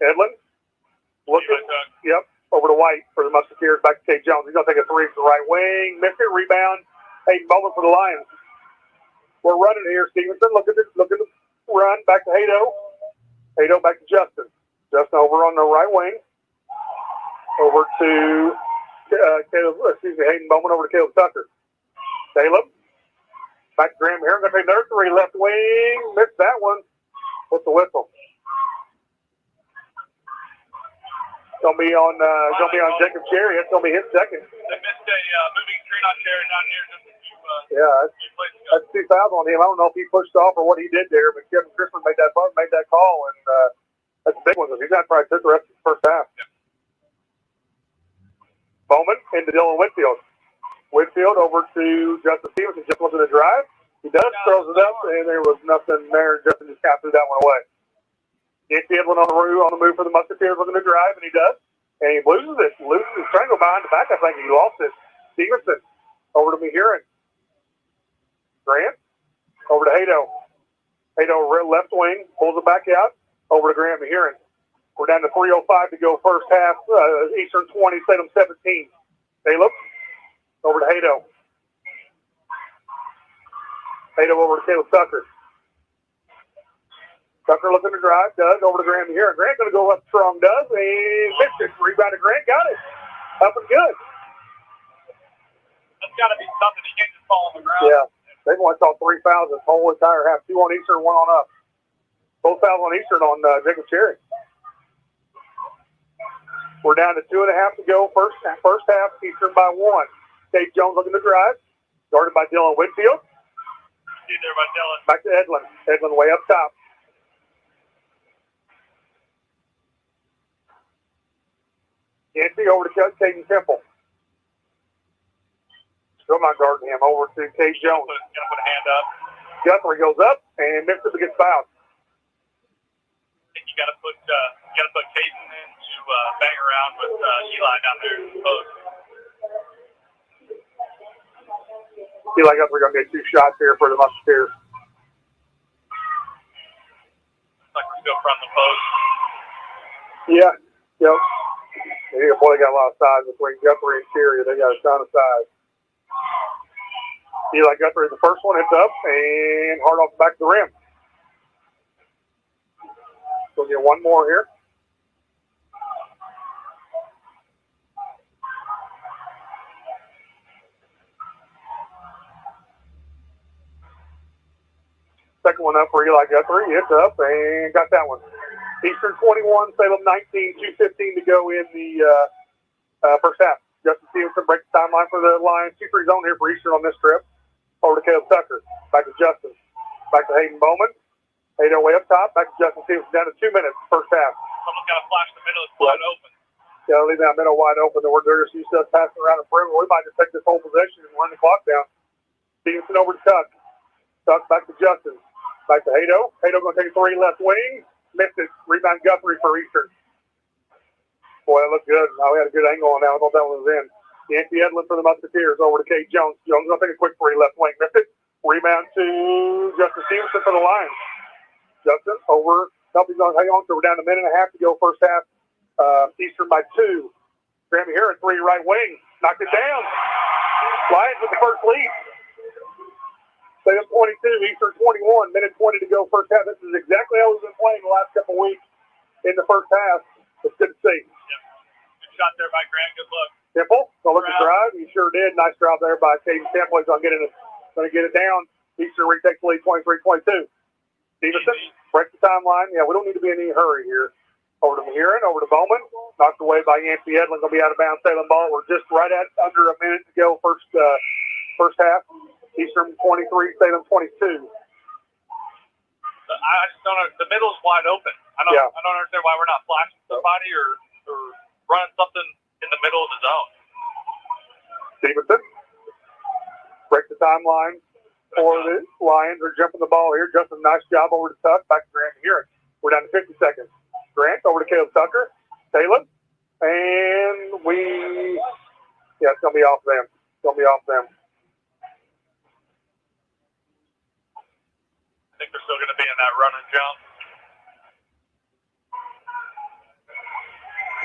Edlin. Looking. Yep. Over to White for the Musketeers. Back to Kate Jones. He's going to take a three from the right wing. Missed it. Rebound. Hayden Bowman for the Lions. We're running here. Stevenson looking to run. Back to Hato. Hato back to Justin. Justin over on the right wing. Over to Hayden Bowman. Over to Caleb Tucker. Caleb. Back to Graham here. Going to take another three. Left wing. Missed that one. What's the whistle? Gonna be on Jacob Cherry. It's gonna be his second. They missed a moving screen on Cherry down here just a few. That's 2 fouls on him. I don't know if he pushed off or what he did there, but Kevin Christman made that call, and that's a big one. He's not probably took the rest of the first half. Yeah. Bowman into Dylan Whitfield. Whitfield over to Justin Stevenson. Just looking to drive. He does, throws it up, and there was nothing there. Justin just kind of threw that one away. Yancey Edlin on the move for the Musketeers, looking to drive, and he does. And he loses it. He's trying to go behind the back, I think. He lost it. Stevenson over to Mehurin. Grant over to Hato. Hato left wing, pulls it back out. Over to Grant Mehurin. We're down to 3:05 to go first half. Eastern 20, Salem 17. Caleb over to Hato. Hato over to Caleb Tucker. Tucker looking to drive, does, over to Graham here. Grant going to go up strong, does, and missed it. Rebound to Grant, got it. Up and good. That's got to be something. He can't just fall on the ground. Yeah. They've only saw 3 fouls this whole entire half. 2 on Eastern, 1 on up. Both fouls on Eastern on Jacob Cherry. We're down to 2.5 to go. First half, Eastern by 1. Kate Jones looking to drive. Guarded by Dylan Whitfield. See there by Dylan. Back to Edlin. Edlin way up top. Yancey over to Caden Temple. Still not guarding him. Over to Kate Jones. Going to put a hand up. Guthrie goes up and misses it, gets fouled. I think you got to put Caden in to bang around with Eli down there in the post. Eli Guthrie going to get 2 shots here for the Musketeers. Looks like we're still from the post. Yeah. Yep. Yeah, boy, they got a lot of size between Guthrie and Cherry. They got a ton of size. Eli Guthrie, the first one, hits up and hard off the back of the rim. We'll get one more here. Second one up for Eli Guthrie. Hits up and got that one. Eastern 21, Salem 19, 2:15 to go in the first half. Justin Stevenson breaks the timeline for the Lions. 2-3 zone here for Eastern on this trip. Over to Caleb Tucker. Back to Justin. Back to Hayden Bowman. Hato way up top. Back to Justin Stevenson. Down to 2 minutes, first half. Someone's got to flash the middle. It's wide open. Yeah, leave that middle wide open. They're just used to us passing around the perimeter. We might just take this whole possession and run the clock down. Stevenson over to Tuck. Tuck back to Justin. Back to Hato. Hato going to take a 3 left wing. Missed it. Rebound Guthrie for Eastern. Boy, that looked good. Oh, we had a good angle on that. I thought that one was in. Yancey Edlin for the Musketeers over to Kate Jones. Jones going to take a quick 3 left wing. Missed it. Rebound to Justin Stevenson for the Lions. Justin over. He's going to hang on. So we're down to 1.5 minutes to go first half. Eastern by 2. Grammy here at 3 right wing. Knocked it down. Lions with the first lead. Salem 22, Eastern 21, minute 20 to go first half. This is exactly how we've been playing the last couple of weeks in the first half. It's good to see. Yep. Good shot there by Grant. Good look. Temple, so look at the drive. He sure did. Nice drive there by Caden Temple. He's going to get it down. Eastern retakes the lead 23-22. Stevenson breaks the timeline. Yeah, we don't need to be in any hurry here. Over to Mehurin, over to Bowman. Knocked away by Yancey Edlin. Going to be out of bounds. Salem ball. We're just right at under a minute to go first half. Eastern 23, Salem 22. I just don't know. The middle's wide open. I don't understand why we're not flashing somebody or running something in the middle of the zone. Stevenson breaks the timeline for the Lions. They're jumping the ball here. Justin, nice job over to Tuck. Back to Grant Mehurin. We're down to 50 seconds. Grant over to Caleb Tucker. Salem. And it's going to be off them. It's going to be off them. I think they're still going to be in that run and jump.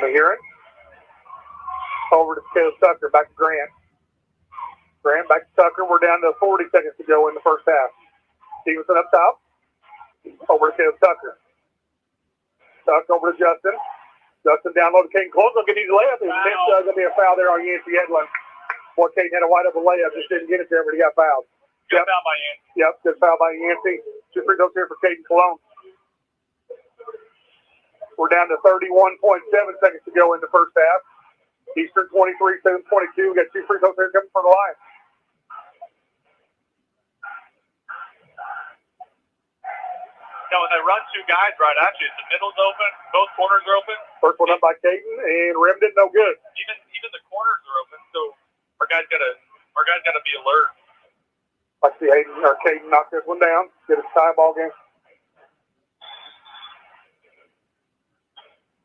They hear it. Over to Caleb Tucker. Back to Grant. Grant back to Tucker. We're down to 40 seconds to go in the first half. Stevenson up top. Over to Caleb Tucker. Tuck over to Justin. Justin down low to Caden Close. Look at his layup. It's going to be a foul there on Yancey Edlin. Boy, Caden had a wide open layup. Just didn't get it there, but he got fouled. Good foul by Yancey. Yep, good foul by Yancey. 2 free throws here for Caden Cologne. We're down to 31.7 seconds to go in the first half. Eastern 23, 7-22. We got 2 free throws here coming from the line. When they run 2 guys right at you, the middle's open, both corners are open. First one up by Caden, and rim didn't no good. Even the corners are open, so our guys gotta be alert. I see Caden knock this one down, get a tie ball game.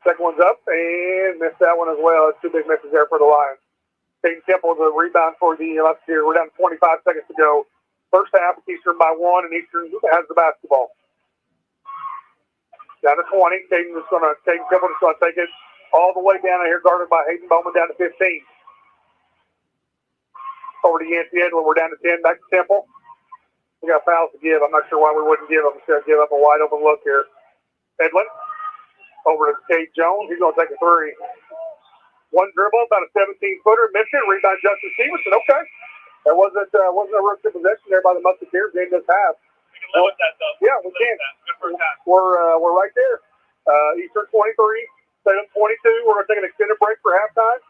Second one's up, and missed that one as well. That's 2 big misses there for the Lions. Caden Temple with a rebound for the left here. We're down to 25 seconds to go. First half, Eastern by 1, and Eastern has the basketball. Down to 20. Caden Temple is going to take it all the way down here, guarded by Hayden Bowman, down to 15. Over to Yancey Edlin. We're down to 10. Back to Temple. We got fouls to give. I'm not sure why we wouldn't give them. Instead of give up a wide open look here. Edlin. Over to Cade Jones. He's going to take a 3. One dribble, about a 17-footer. Mission. Rebound Justin Stevenson. Okay. That wasn't a real good possession there by the Musketeers. Game this half. We can live with that, though. Yeah, we can. Good first half. We're right there. Eastern 23, Salem 22. We're going to take an extended break for halftime.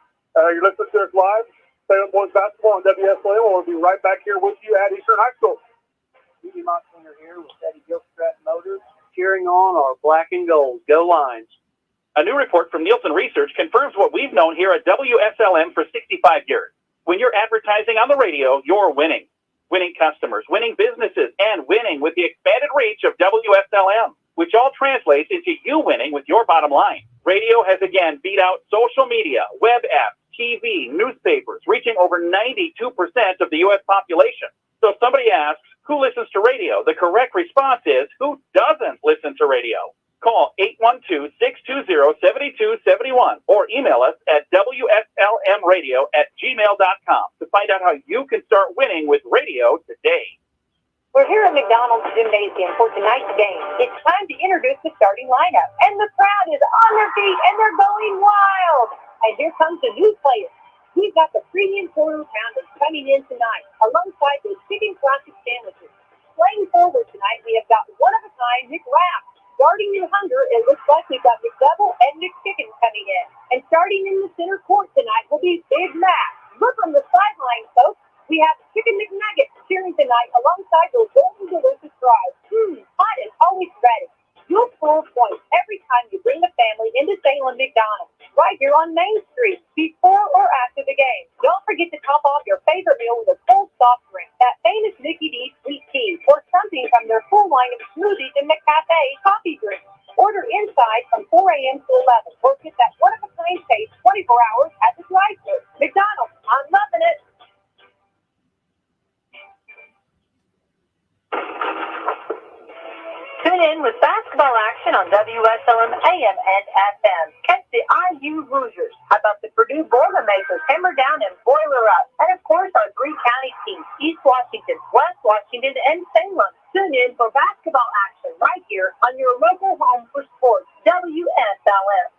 You're listening to us live. Salem Boys Basketball on Wslm. We'll be right back here with you at Eastern High School. Stevie Moxlinger here with Eddie Gilstrat Motors, cheering on our black and gold. Go Lions. A new report from Nielsen Research confirms what we've known here at WSLM for 65 years. When you're advertising on the radio, you're winning. Winning customers, winning businesses, and winning with the expanded reach of WSLM, which all translates into you winning with your bottom line. Radio has again beat out social media, web apps, TV, newspapers, reaching over 92% of the U.S. population. So if somebody asks, who listens to radio? The correct response is, who doesn't listen to radio? Call 812-620-7271 or email us at wslmradio@gmail.com to find out how you can start winning with radio today. We're here at McDonald's Gymnasium for tonight's game. It's time to introduce the starting lineup. And the crowd is on their feet, and they're going wild. And here comes the new players. We've got the premium quarter pounders coming in tonight, alongside the chicken classic sandwiches. Playing forward tonight, we have got one-of-a-kind McWrap. Guarding your hunger, it looks like we've got McDouble and McChicken coming in. And starting in the center court tonight will be Big Mac. Look on the sideline, folks. We have Chicken McNuggets cheering tonight alongside those golden delicious fries. Hot and always ready. You'll score points every time you bring the family into Salem McDonald's, right here on Main Street, before or after the game. Don't forget to top off your favorite meal with a cold soft drink, that famous Mickey D sweet tea, or something from their full line of smoothies and McCafe coffee drinks. Order inside from 4 a.m. to 11, or get that one-of-a-kind taste 24 hours at the drive-thru. McDonald's, I'm loving it. Tune in with basketball action on WSLM AM and FM. Catch the IU Hoosiers. How about the Purdue Boilermakers, Hammer Down and Boiler Up? And of course, our 3 county teams, East Washington, West Washington, and Salem. Tune in for basketball action right here on your local home for sports, WSLM.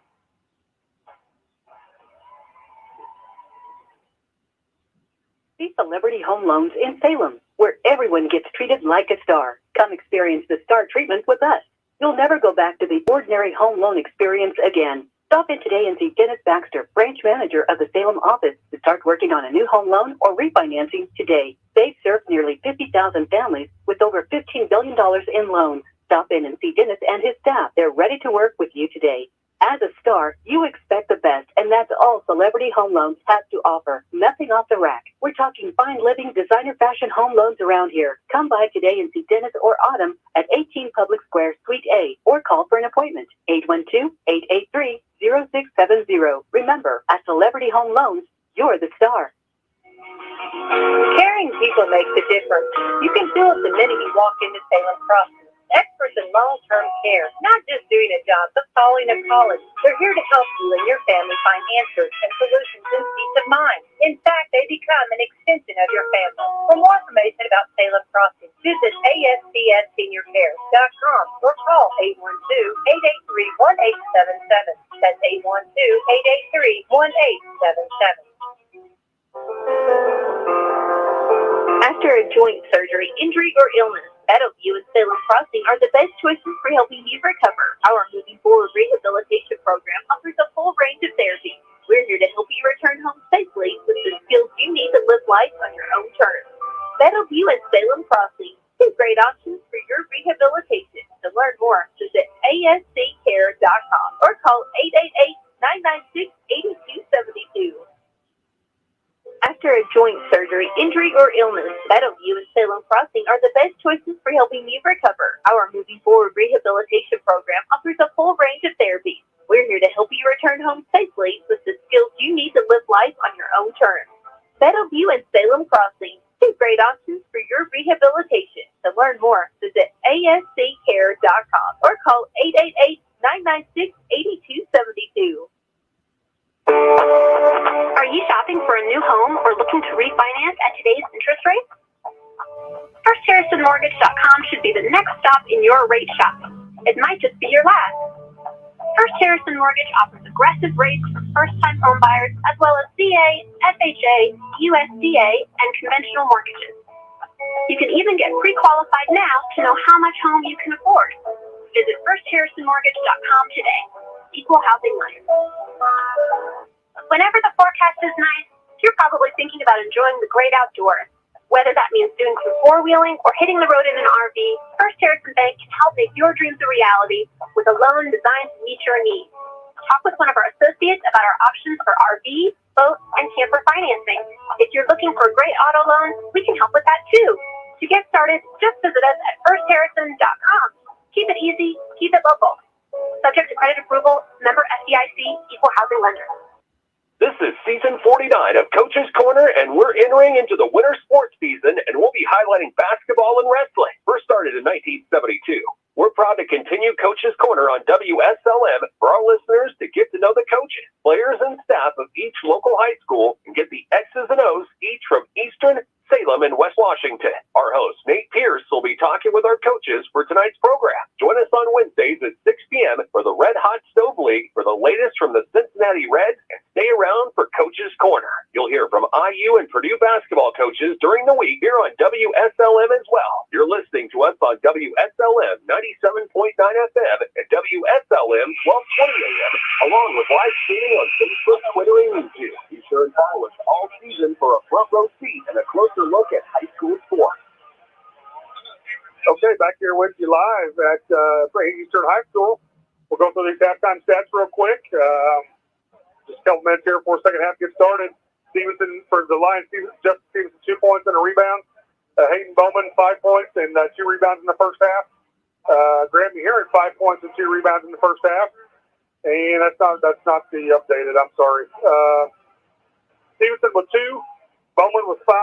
Visa Liberty Home Loans in Salem, where everyone gets treated like a star. Come experience the star treatment with us. You'll never go back to the ordinary home loan experience again. Stop in today and see Dennis Baxter, branch manager of the Salem office, to start working on a new home loan or refinancing today. They've served nearly 50,000 families with over $15 billion in loans. Stop in and see Dennis and his staff. They're ready to work with you today. As a star, you expect the best, and that's all Celebrity Home Loans has to offer. Nothing off the rack. We're talking fine living, designer fashion home loans around here. Come by today and see Dennis or Autumn at 18 Public Square, Suite A, or call for an appointment. 812-883-0670. Remember, at Celebrity Home Loans, you're the star. Caring people makes a difference. You can feel it the minute you walk into Salem Crossing. Experts in long-term care, not just doing a job, but calling a college. They're here to help you and your family find answers and solutions in peace of mind. In fact, they become an extension of your family. For more information about Salem Crossing, visit ASCSSeniorCare.com or call 812-883-1877. That's 812-883-1877. After a joint surgery, injury, or illness, Meadowview and Salem Crossing are the best choices for helping you recover. Our Moving Forward Rehabilitation Program offers a full range of therapy. We're here to help you return home safely with the skills you need to live life on your own terms. Meadowview and Salem Crossing, two great options for your rehabilitation. To learn more, visit ASCCare.com or call 888-996-8272. After a joint surgery, injury, or illness, Meadowview and Salem Crossing are the best choices for helping you recover. Our Moving Forward Rehabilitation Program offers a full range of therapies. We're here to help you return home safely with the skills you need to live life on your own terms. Meadowview and Salem Crossing, two great options for your rehabilitation. To learn more, visit ASCCare.com or call 888-996-8272. Are you shopping for a new home or looking to refinance at today's interest rates? FirstHarrisonMortgage.com should be the next stop in your rate shopping. It might just be your last. First Harrison Mortgage offers aggressive rates for first-time home buyers as well as VA, FHA, USDA, and conventional mortgages. You can even get pre-qualified now to know how much home you can afford. Visit FirstHarrisonMortgage.com today. Equal housing lender. Whenever the forecast is nice, you're probably thinking about enjoying the great outdoors. Whether that means doing some four-wheeling or hitting the road in an RV, First Harrison Bank can help make your dreams a reality with a loan designed to meet your needs. Talk with one of our associates about our options for RV, boat, and camper financing. If you're looking for a great auto loan, we can help with that too. To get started, just visit us at firstharrison.com. Keep it easy, keep it local. Subject to credit approval, member FDIC, equal housing lender. This is season 49 of Coach's Corner, and we're entering into the winter sports season, and we'll be highlighting basketball and wrestling. First started in 1972. We're proud to continue Coach's Corner on WSLM for our listeners to get to know the coaches, players, and staff of each local high school and get the X's and O's each from Eastern, Salem, and West Washington. Our host, Nate Pierce, will be talking with our coaches for tonight's program. Join us on Wednesdays at 6 p.m. for the Red Hot Stove League for the latest from the Cincinnati Reds, and stay around for Coach's Corner. You'll hear from IU and Purdue basketball coaches during the week here on WSLM as well. You're listening to us on WSLM 97.9 FM and WSLM 1220 AM, along with live streaming on Facebook, Twitter, and YouTube. Be sure and follow us all season for a front row seat and a closer look at high school sports. Okay, back here with you live at Eastern High School. We'll go through these halftime stats real quick. Just a couple minutes here before second half gets started. Stevenson for the Lions, Justin Stevenson 2 points and a rebound. Hayden Bowman 5 points and 2 rebounds in the first half. Graham Heron 5 points and 2 rebounds in the first half. And that's not the updated. I'm sorry. Stevenson with 2, Bowman with 5.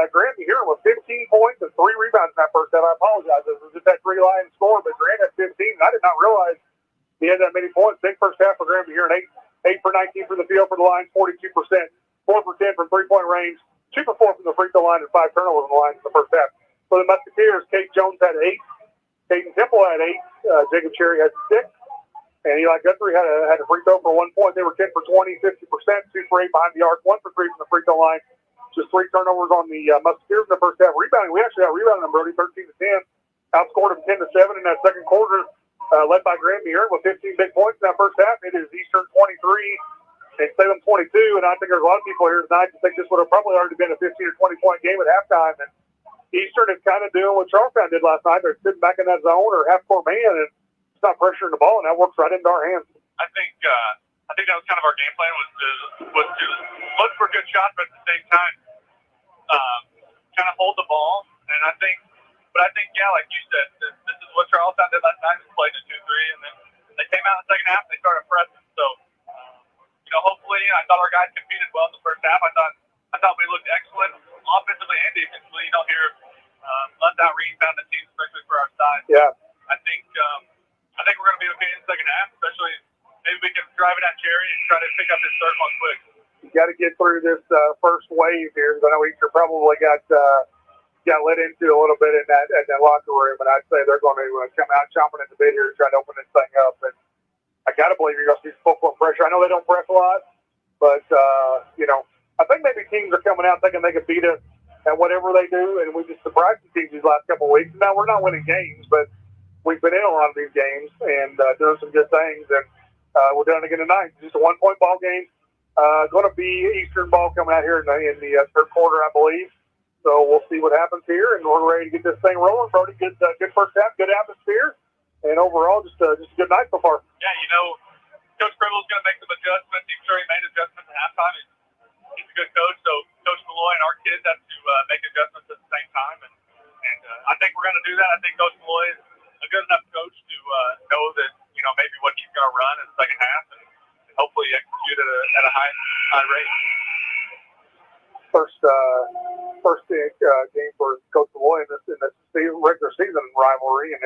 Grant Heron with 15 points and 3 rebounds in that first half. I apologize. It was just that 3 Lions score, but Grant had 15. I did not realize he had that many points. Big first half for Grant Heron. 8 for 19 from the field for the Lions, 42%. 4 for 10 from three-point range. 2 for 4 from the free throw line and 5 turnovers on the Lions in the first half. For the Musketeers, Kate Jones had 8. Caden Temple had 8. Jacob Cherry had 6. And Eli Guthrie had a free throw for 1 point. They were 10 for 20, 50%, 2 for 8 behind the arc, 1 for 3 from the free throw line. Just 3 turnovers on the Musketeers in the first half. Rebounding, we actually got rebounding them, Brody, 13-10. Outscored them 10-7 in that second quarter, led by Graham Heron with 15 big points in that first half. It is Eastern 23 and Salem 22, and I think there's a lot of people here tonight that think this would have probably already been a 15 or 20-point game at halftime. And Eastern is kind of doing what Charlestown did last night. They're sitting back in that zone or half-court man, and it's not pressuring the ball, and that works right into our hands. I think that was kind of our game plan was to look for good shots, but at the same time, kind of hold the ball. And I think, yeah, like you said, this is what Charlestown did last night. They played a 2-3, and then they came out in the second half and they started pressing. So, hopefully, I thought our guys competed well in the first half. I thought we looked excellent offensively and defensively. You don't hear us out rebounding teams, especially for our size. Yeah. I think we're going to be okay in the second half, especially maybe we can drive it at Cherry and try to pick up this third one quick. You got to get through this first wave here. I know Easter probably got let into a little bit in that locker room, and I'd say they're going to come out chomping at the bit here and try to open this thing up. And I got to believe you're going to see some football pressure. I know they don't press a lot, but I think maybe teams are coming out thinking they can beat us at whatever they do, and we just surprised the teams these last couple of weeks. Now we're not winning games, but we've been in a lot of these games and doing some good things, and we're doing it again tonight. Just a 1-point ball game. Going to be Eastern ball coming out here in the third quarter, I believe. So we'll see what happens here, and we're ready to get this thing rolling. Brody, good first half, good atmosphere, and overall just a good night so far. Yeah, Coach Cribble's going to make some adjustments. I'm sure he made adjustments at halftime. He's a good coach, so Coach Malloy and our kids have to make adjustments at the same time, and I think we're going to do that. I think Coach Malloy is a good enough coach to know that maybe what he's going to run in the second half, and hopefully execute at a high rate. First game for Coach Malloy in this regular season rivalry, and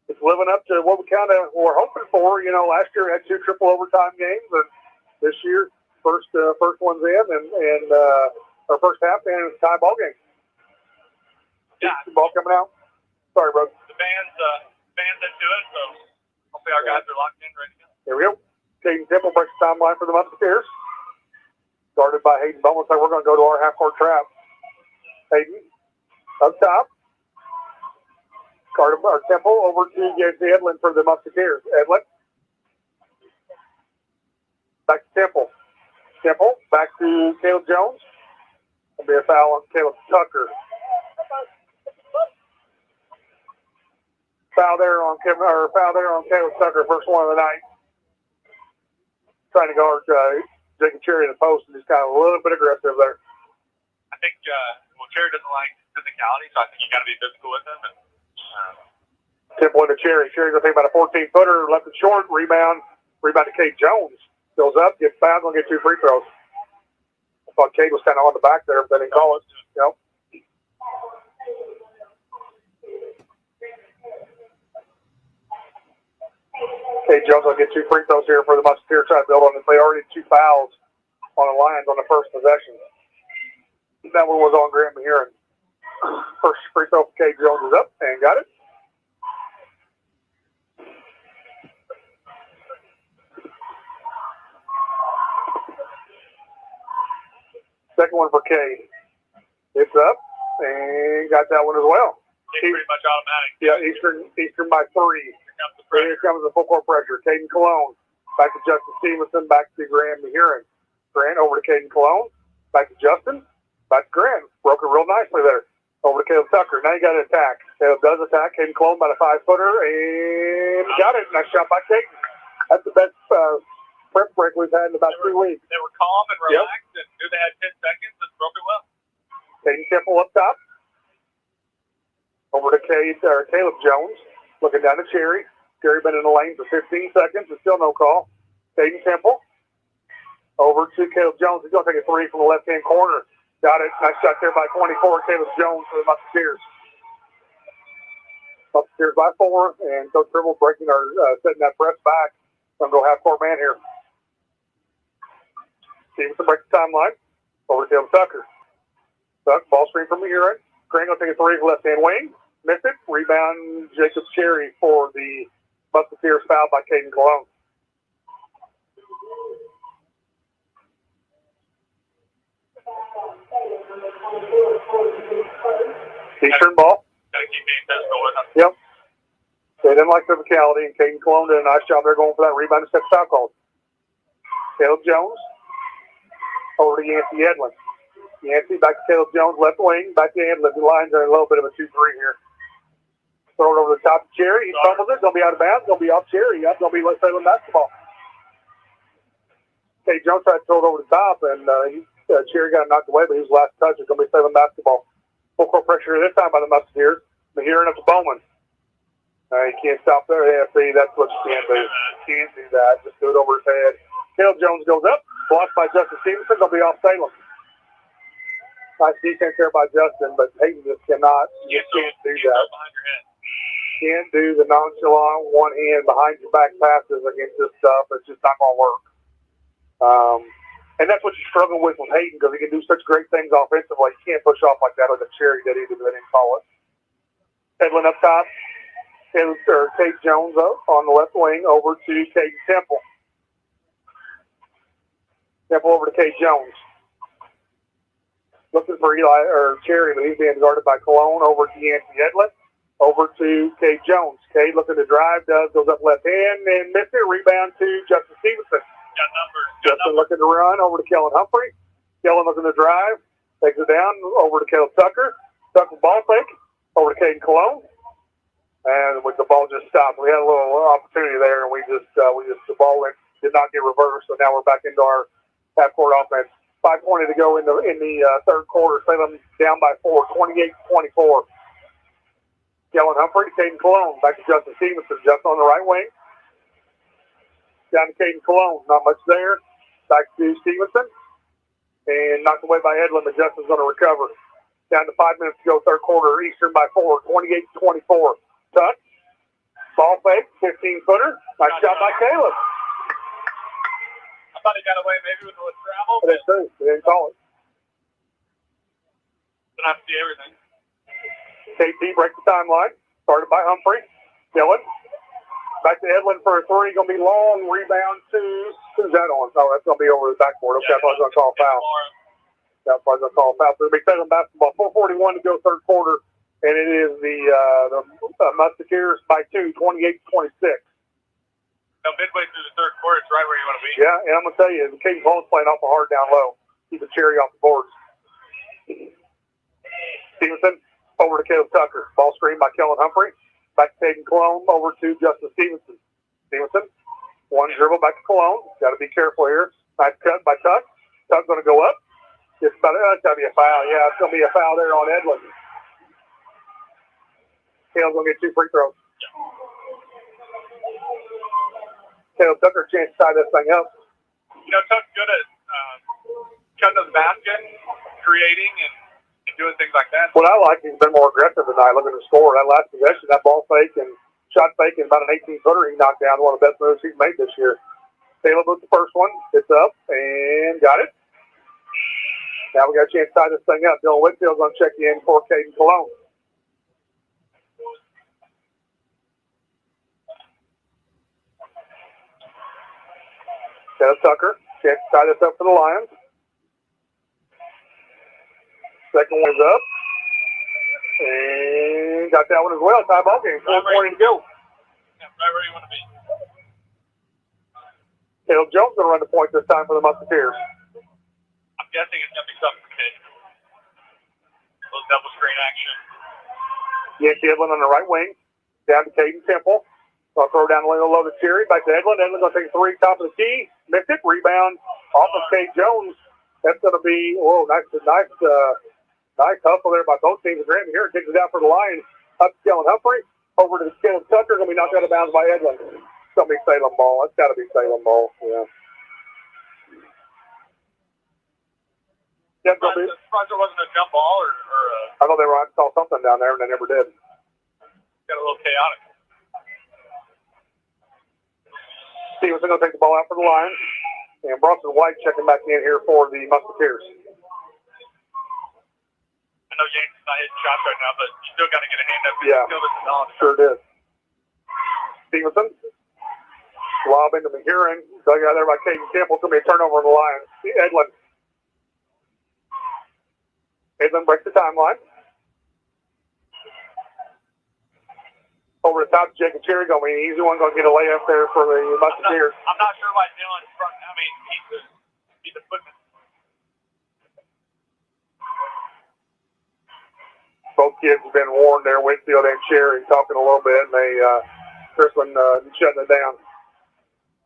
it's living up to what we kind of were hoping for. Last year we had 2 triple overtime games, and this year first one's in, and our first half and it's a tie ball game. Yeah, ball coming out. Sorry, bro. The band's into it, so hopefully our guys are locked in, ready to go. Here we go. Caden Temple breaks the timeline for the Musketeers. Started by Hayden Bowman. So we're going to go to our half-court trap. Hayden up top. Temple over to Edlin for the Musketeers. Edlin. Back to Temple. Temple back to Caleb Jones. There'll be a foul on Caleb Tucker. Foul there on Caleb Tucker, first one of the night. Trying to guard Jacob Cherry in the post and just kind of a little bit aggressive there. I think Cherry doesn't like physicality, so I think you got to be physical with him. And, Temple into Cherry. Cherry's going to take about a 14-footer, left it short, rebound to Cade Jones. Goes up, gets fouled, going to get 2 free throws. I thought Cade was kind of on the back there, but they didn't call it. Yep. Cade Jones will get 2 free throws here for the Musketeers trying to build on this. They already had 2 fouls on the Lions on the first possession. That one was on Graham Mahiran. First free throw for Cade Jones is up and got it. Second one for Cade. It's up and got that one as well. It's pretty much automatic. Yeah, Eastern by 3. Here comes the full court pressure. Caden Cologne. Back to Justin Stevenson. Back to Graham Mahiran. Grant over to Caden Cologne. Back to Justin. Back to Grant. Broke it real nicely there. Over to Caleb Tucker. Now you got to attack. Caleb does attack. Caden Cologne about a 5-footer and got it. Nice shot by Caden. That's the best prep break we've had in about 3 weeks. They were calm and relaxed and knew they had 10 seconds and broke it well. Caden Temple up top. Over to Caleb Jones. Looking down to Cherry. Cherry been in the lane for 15 seconds and still no call. Caden Temple. Over to Caleb Jones. He's going to take a 3 from the left-hand corner. Got it. Nice shot there by 24. Caleb Jones for the Musketeers. Musketeers by 4. And Coach Gribble breaking setting that press back. Going to go half-court man here. Stevenson breaks the timeline. Over to Caleb Tucker. Tuck, ball screen from Mahiran. Grant going to take a 3 from left-hand wing. Missed it. Rebound Jacob Cherry for the Musketeers, fouled by Caden Cologne. Eastern ball. Gotta keep being physical with them. Yep. They didn't like physicality, and Caden Cologne did a nice job there going for that rebound and set foul call. Caleb Jones over to Yancey Edlin. Yancey back to Caleb Jones, left wing, back to Edlin. The lines are a little bit of a 2-3 here. Throw it over the top of Cherry. He fumbles it. Going to be out of bounds. Going to be off Cherry. That's going to be Salem basketball. Cade Jones tried to throw it over the top, and Cherry got knocked away, but he was the last touch. It's going to be Salem basketball. Full court pressure this time by the Musketeers. Mahirin up to Bowman. You can't stop there. Yeah, see, that's what you can't do. Can't do that. Just do it over his head. Caleb Jones goes up. Blocked by Justin Stevenson. Going to be off Salem. Nice defense there by Justin, but Hayden just cannot. You can't do that. Can't do the nonchalant one hand behind your back passes against this stuff. It's just not going to work. And that's what you struggle with Hayden, because he can do such great things offensively. You can't push off like that with a Cherry that he didn't call it. Edlin up top. Cade Jones up on the left wing over to Caden Temple. Temple over to Cade Jones. Looking for Cherry, but he's being guarded by Cologne. Over to Yancey Edlin. Over to Cade Jones. Cade looking to drive, goes up left hand and missed it. Rebound to Justin Stevenson. Justin looking to run over to Kellen Humphrey. Kellen looking to drive. Takes it down over to Caleb Tucker. Tucker ball fake over to Caden Cologne. And with the ball just stopped, we had a little opportunity there, and the ball did not get reversed. So now we're back into our half-court offense. 5:20 to go in the third quarter. Salem down by 4, 28-24. Kellen Humphrey to Caden Cologne. Back to Justin Stevenson. Just on the right wing. Down to Caden Cologne. Not much there. Back to Stevenson. And knocked away by Edlin, but Justin's going to recover. Down to 5 minutes to go, third quarter. Eastern by 4, 28-24. Tuck. Ball fake, 15-footer. Nice shot by Caleb. I thought he got away maybe with a little travel. But it's true. They didn't call it. Don't have to see everything. KT breaks the timeline. Started by Humphrey. Dillon. Back to Edlin for a three. Going to be long. Rebound to... Who's that on? Oh, that's going to be over the backboard. Okay, I thought I was going to call a foul. That's why I was going to call a foul. So it'll be Salem basketball. 4:41 to go, third quarter. And it is the Musketeers by 2, 28-26. Now, midway through the third quarter, it's right where you want to be. Yeah, and I'm going to tell you, Caden Cole's playing awful hard down low. Keep the Cherry off the boards. Stevenson over to Caleb Tucker. Ball screen by Kellen Humphrey. Back to Caden Cologne over to Justin Stevenson. Stevenson, one dribble back to Cologne. Got to be careful here. Nice cut by Tuck. Tuck's going to go up. It's got to be a foul. Yeah, it's going to be a foul there on Edlin. Caleb's going to get 2 free throws. Caleb Tucker chance to tie this thing up. You know, Tuck's good at cutting to the basket, creating, and doing things like that. What I like, he's been more aggressive tonight, looking to score. That last possession, that ball fake and shot fake and about an 18-footer he knocked down, one of the best moves he's made this year. Caleb with the first one. It's up and got it. Now we got a chance to tie this thing up. Dylan Whitfield's going to check in for Caden Cologne. Caleb Tucker, chance to tie this up for the Lions. Second one's up. And got that one as well. Tie ball game. 4:20 to go. Yeah, right where you want to be. Caleb Jones going to run the point this time for the Musketeers. I'm guessing it's going to be something big. A little double screen action. Yancey Edlin on the right wing. Down to Caden Temple. I'll throw down a little low to Cherry. Back to Edlin. Edlin's going to take 3 top of the key. Missed it. Rebound off of Cade Jones. That's going to be, nice hustle there by both teams. Graham here takes it out for the Lions. Up to Kellen Humphrey. Over to Caleb Tucker. Going to be knocked out of bounds by Edlin. It's going to be Salem ball. That's got to be Salem ball. Yeah. Yeah, Surprised there wasn't a jump ball or I thought they were going to call something down there, and they never did. got a little chaotic. Stevenson going to take the ball out for the Lions. And Bronson White checking back in here for the Musketeers. I know James is not hitting shots right now, but you still got to get a hand up. Yeah, sure did. Stevenson. Lob into Mahirin. Dug out there by Caden Temple. It's going to be a turnover on the Lions. Edlin. Edlin breaks the timeline. Over the top, Jacob Cherry going to be an easy one. Going to get a layup there for the Musketeers. I'm not sure why Dylan's front. I mean, he's a footman. Both kids have been warned there, Whitfield and Cherry, talking a little bit, and Crispin shutting it down.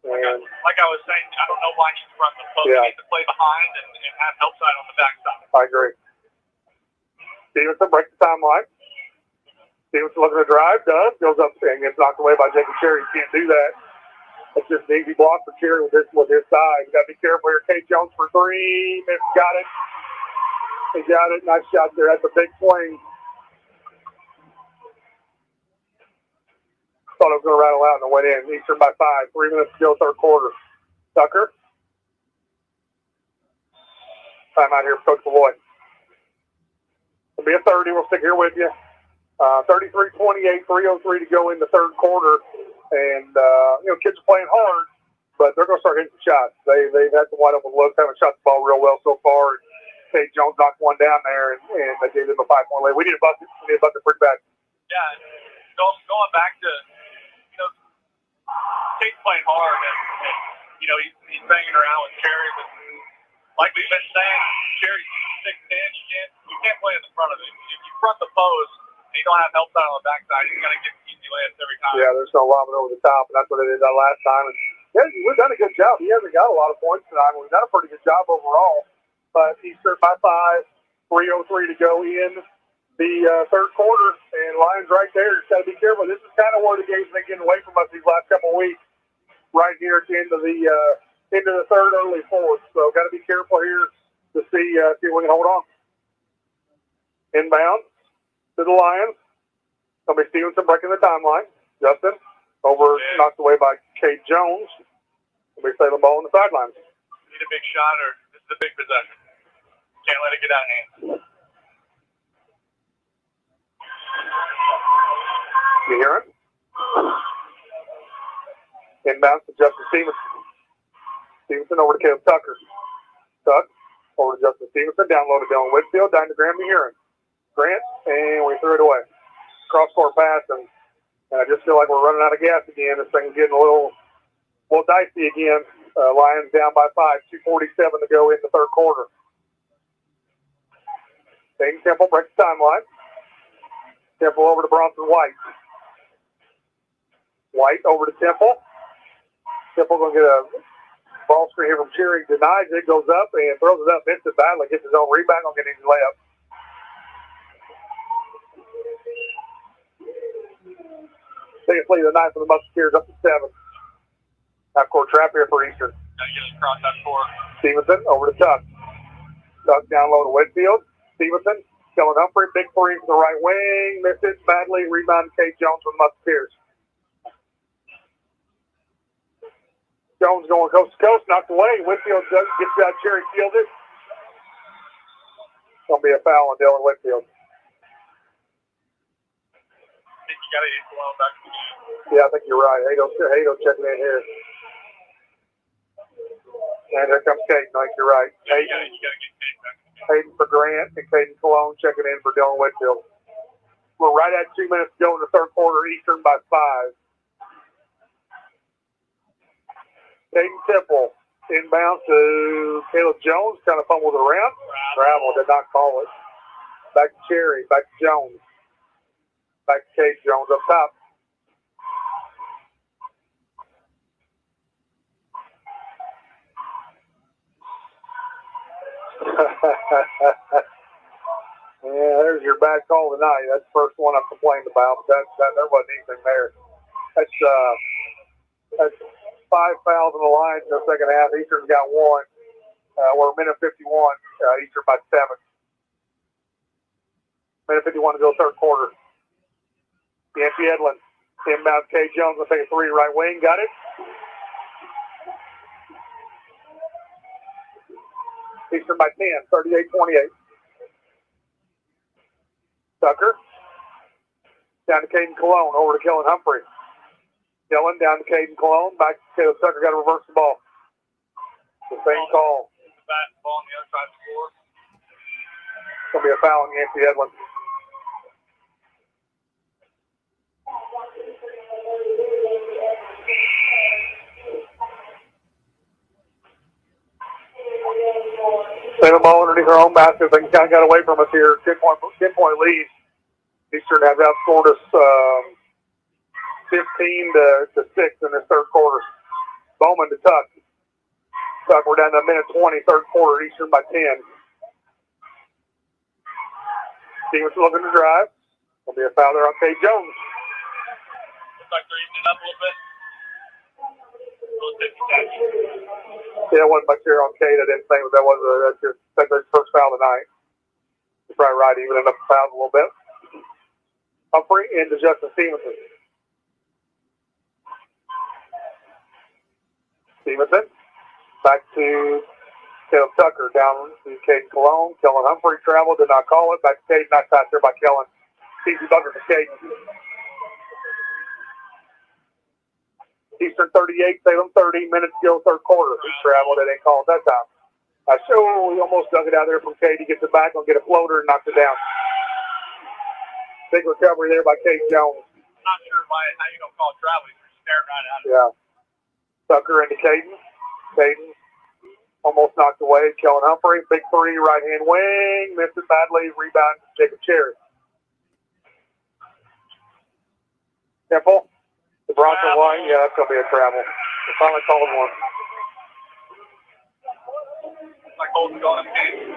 And, like I was saying, I don't know why he's run the post. Yeah. He needs to play behind and have help side on the backside. I agree. Stevenson breaks the timeline. Stevenson looking to drive, does, goes up and gets knocked away by Jacob Cherry. He can't do that. It's just an easy block for Cherry with his side. You got to be careful here. Kate Jones for three. Got it. He got it. Nice shot there. That's a big swing. Thought it was going to rattle out and it went in. Eastern by 5. 3 minutes to go, third quarter. Tucker. Time out here for Coach Malloy. It'll be a 30. We'll stick here with you. 33-28, 3:03 to go in the third quarter. And, kids are playing hard, but they're going to start hitting some shots. They've had some wide open looks, haven't shot the ball real well so far. Kate Jones knocked one down there, and they gave them a 5-point lead. We need a bucket. We need a bucket pretty bad. Yeah, going back to, Kate's playing hard, and he's banging around with Cherry. But like we've been saying, Cherry's 6'10". You can't play in the front of it. If you front the post, and you don't have help side on the backside, you're going to get easy layups every time. Yeah, there's no lobbing over the top, and that's what they did that last time. And yeah, we've done a good job. He hasn't got a lot of points tonight. We've done a pretty good job overall. But Eastern by 5, 3:03 to go in the third quarter, and Lions right there. Just got to be careful. This is kind of where the game's been getting away from us these last couple of weeks. Right here at the end of the third, early fourth. So got to be careful here to see if we can hold on. Inbound to the Lions. It'll be Stevenson breaking the timeline. Justin knocked away by Kate Jones. It'll be Salem ball on the sidelines. Need a big shot, or this is a big possession. Can't let it get out of hand. You hear it? Inbound to Justin Stevenson. Stevenson over to Caleb Tucker. Tuck over to Justin Stevenson. Down low to Dylan Whitfield. Down to Graham Heron. Grant, and we threw it away. Cross-court pass, and I just feel like we're running out of gas again. This thing's getting a little dicey again. Lions down by 5. 2:47 to go in the third quarter. Dayton Temple breaks the timeline. Temple over to Bronson White. White over to Temple. Temple going to get a ball screen here from Cherry. Denies it, goes up, and throws it up. Missed it badly. Gets his own rebound. Going to get his layup. Biggest lead of the night for the Musketeers, up to 7. Half-court trap here for Eastern. Gotta get it across that court. Stevenson over to Tuck. Tuck down low to Whitfield. Stevenson, Kellen Humphrey, big three from the right wing. Missed it badly. Rebound Kate Jones from the Musketeers. Jones going coast to coast, knocked away. Whitfield gets out. Cherry fielded. Going to be a foul on Dylan Whitfield. I think you got to get Cologne back to the game. Yeah, I think you're right. Hato checking in here. And here comes Caden. I think you're right. Yeah, you got to get Kate back to the game. Hayden for Grant and Caden Cologne checking in for Dylan Whitfield. We're right at 2 minutes to go in the third quarter. Eastern by 5. Caden Temple inbound to Caleb Jones. Kind of fumbled around. Travel did not call it. Back to Cherry. Back to Jones. Back to Kate Jones up top. Yeah, there's your bad call tonight. That's the first one I've complained about. But there wasn't anything there. That's 5 fouls in the line in the second half. Eastern's got 1. We're a minute 51. Eastern by 7. Minute 51 to go third quarter. Yancey Edlin. Inbound Kate Jones will take a 3 right wing. Got it. Eastern by 10. 38-28. Tucker. Down to Caden Cologne. Over to Kellen Humphrey. Kellen down to Caden Cologne. Back to Caleb Tucker. Got to reverse the ball. The same call. Basketball on the other side of the floor. It's going to be a foul on Yancey Edlin. Send the ball underneath our own basket. They kind of got away from us here. 10-point lead. Eastern has outscored us 15 to 6 in this third quarter. Bowman to Tuck. Tuck, we're down to a minute 20, third quarter, Eastern by 10. Stevenson looking to drive. There'll be a foul there on Kate Jones. Looks like they're evening up a little bit. Yeah, it wasn't much there on Kate. I didn't think that was that's their first foul of the night. You're probably right, evening up the fouls a little bit. Humphrey into Justin Stevenson. Stevenson back to Caleb Tucker, down to Caden Cologne. Kellen Humphrey traveled, did not call it. Back to Caden, nice pass there by Kellen. Easy bucket for Caden. Eastern 38, Salem 30, minutes to go, third quarter. He traveled, they didn't call it that time. We almost dug it out there from Cade. He gets it back, gonna get a floater and knocks it down. Big recovery there by Kate Jones. I'm not sure how you don't call it traveling. You're staring right at it. Yeah. Tucker into Caden. Caden almost knocked away. Kellen Humphrey, big three, right hand wing. Missed it badly. Rebound, Jacob Cherry. Temple. The Bronco line. Yeah, that's going to be a travel. They finally called one. Like Holden going up game.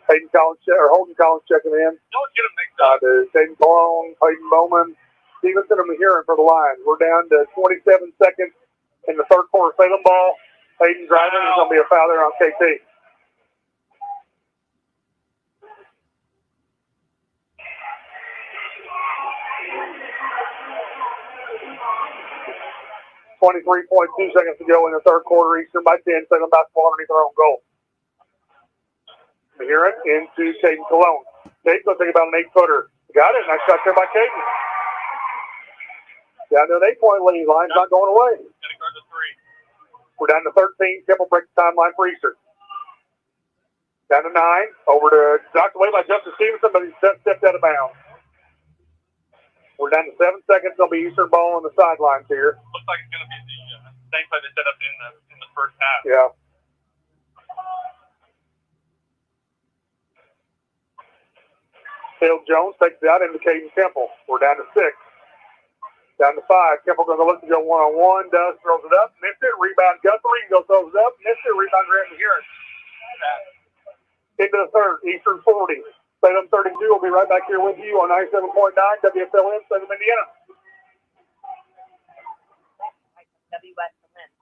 Holden Collins checking in. Don't get them mixed up. There's Hayden Cologne, Hayden Bowman, Stevenson, and Mahiran for the Lions. We're down to 27 seconds in the third quarter. Salem ball. Hayden driving. There's going to be a foul there on KT. .2 seconds to go in the third quarter. Eastern by 10. Salem basketball underneath their own goal. Mahiran into Caden Cologne. Caden's going to take about an 8-footer. Got it. Nice shot there by Caden. Down to an 8-point lead. Line's not going away. We're down to 13. Temple breaks the timeline for Eastern. Down to 9. Over to knocked away by Justin Stevenson, but he stepped out of bounds. We're down to 7 seconds. There'll be Eastern ball on the sidelines here. Looks like it's going to be the same play they set up in the first half. Yeah. Caleb Jones takes it out into Caden Temple. We're down to 6. Down to 5. Temple going to look to go one-on-one. Does, throws it up. Missed it. Rebound Guthrie. Goes, throws it up. Missed it. Rebound Grant Mahiran. Into the third. Eastern 40. Salem 32 will be right back here with you on 97.9 WSLM, Salem, Indiana. Wslm.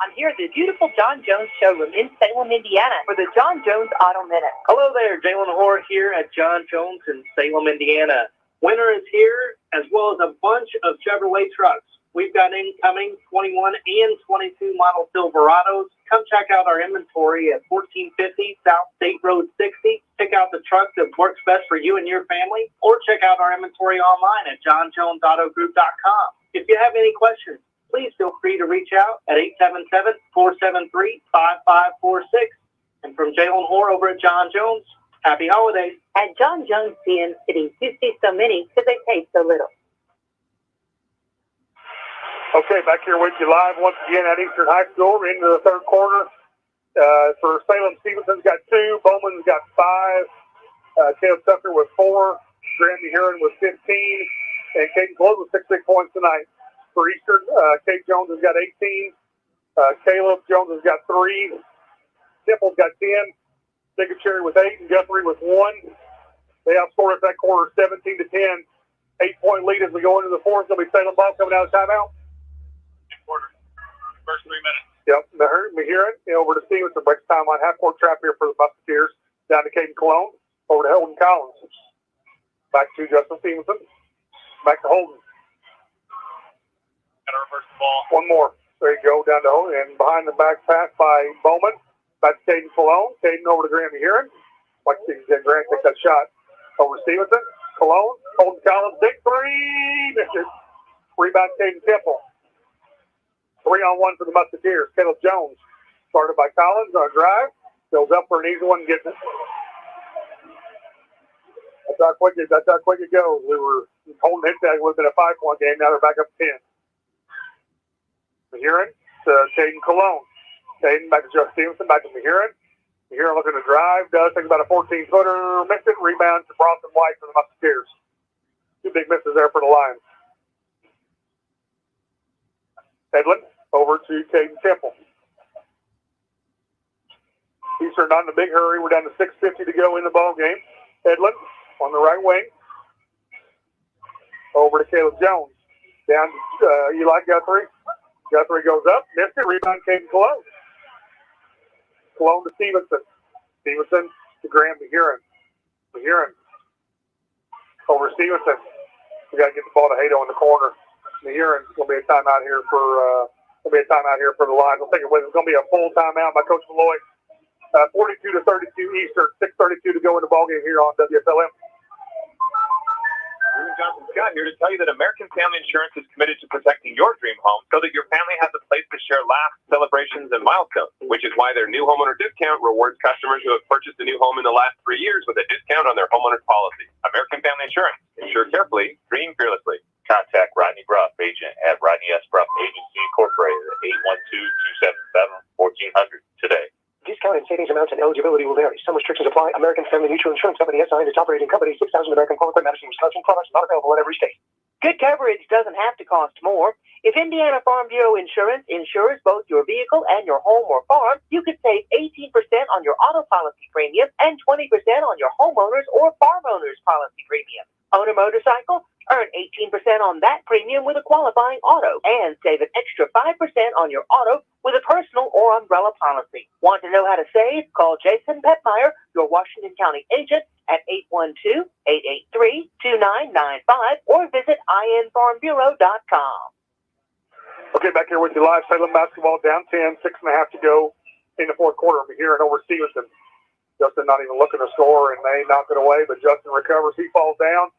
I'm here at the beautiful John Jones showroom in Salem, Indiana for the John Jones Auto Minute. Hello there, Jalen Hoare here at John Jones in Salem, Indiana. Winter is here, as well as a bunch of Chevrolet trucks. We've got incoming 21 and 22 model Silverados. Come check out our inventory at 1450 South State Road 60. Pick out the truck that works best for you and your family, or check out our inventory online at johnjonesautogroup.com. If you have any questions, please feel free to reach out at 877-473-5546. And from Jalen Hoare over at John Jones, happy holidays. At John Jones CN City, you see so many because they pay so little. Okay, back here with you live once again at Eastern High School. We're into the third quarter. For Salem, Stevenson's got 2. Bowman's got 5. Caleb Tucker with 4. Grant Mahiran with 15. And Caden Cologne with 6 big points tonight. For Eastern, Kate Jones has got 18. Caleb Jones has got 3. Temple's got 10. Jacob Cherry with 8. And Guthrie with 1. They outscored us that quarter 17 to 10. 8-point lead as we go into the fourth. There'll be Salem ball coming out of timeout. Quarter. First 3 minutes. Yep. Mahiran over to Stevenson. Breaks timeline. Half-court trap here for the Musketeers. Down to Caden Cologne. Over to Holden Collins. Back to Justin Stevenson. Back to Holden. Got to reverse the ball. One more. There you go. Down to Holden. And behind the back pass by Bowman. Back to Caden Cologne. Caden over to Grant Mahiran. Like to see Grant take that shot. Over to Stevenson. Cologne. Holden Collins. Big 3. Missed it. Rebound Caden Temple. 3-on-1 for the Musketeers. Caleb Jones started by Collins on a drive. Goes up for an easy one and gets it. That's how quick it goes. We were holding hit that. It would have been a 5-point game. Now they're back up 10. Mahiran to Caden Cologne. Caden back to Jeff Stevenson. Back to Mahiran. Here looking to drive. Does take about a 14-footer. Missed it. Rebound to Bronson White for the Musketeers. Two big misses there for the Lions. Edlin over to Caden Temple. Eastern not in a big hurry. We're down to 6:50 to go in the ball game. Edlin on the right wing. Over to Caleb Jones. Down to Eli Guthrie. Guthrie goes up. Missed it. Rebound Caden Cologne. Cologne to Stevenson. Stevenson to Graham Mahurin. Mahurin over to Stevenson. We got to get the ball to Hato in the corner. Mahurin's going to be a timeout here for the Lions. I think it's going to be a full timeout by Coach Malloy. 42-32 Eastern. 6:32 to go in the ball game here on WSLM. Johnson Scott here to tell you that American Family Insurance is committed to protecting your dream home so that your family has a place to share laughs, celebrations, and milestones, which is why their new homeowner discount rewards customers who have purchased a new home in the last 3 years with a discount on their homeowner's policy. American Family Insurance. Insure carefully, dream fearlessly. Contact Rodney Bruff, agent at Rodney S. Bruff Agency Incorporated at 812-277-1400 today. Discount and savings amounts and eligibility will vary. Some restrictions apply. American Family Mutual Insurance Company, SI, and its operating company, 6,000 American Qualified Madison, Wisconsin. Products not available in every state. Good coverage doesn't have to cost more. If Indiana Farm Bureau Insurance insures both your vehicle and your home or farm, you could save 18% on your auto policy premium and 20% on your homeowners or farm owners policy premium. Own a motorcycle? Earn 18% on that premium with a qualifying auto and save an extra 5% on your auto with a personal or umbrella policy. Want to know how to save? Call Jason Petmeyer, your Washington County agent, at 812-883-2995 or visit infarmbureau.com. Okay, back here with you live. Salem basketball down 10, 6.5 to go in the fourth quarter. We're here and over Stevenson. Justin not even looking to score, and they knock it away, but Justin recovers. He falls down,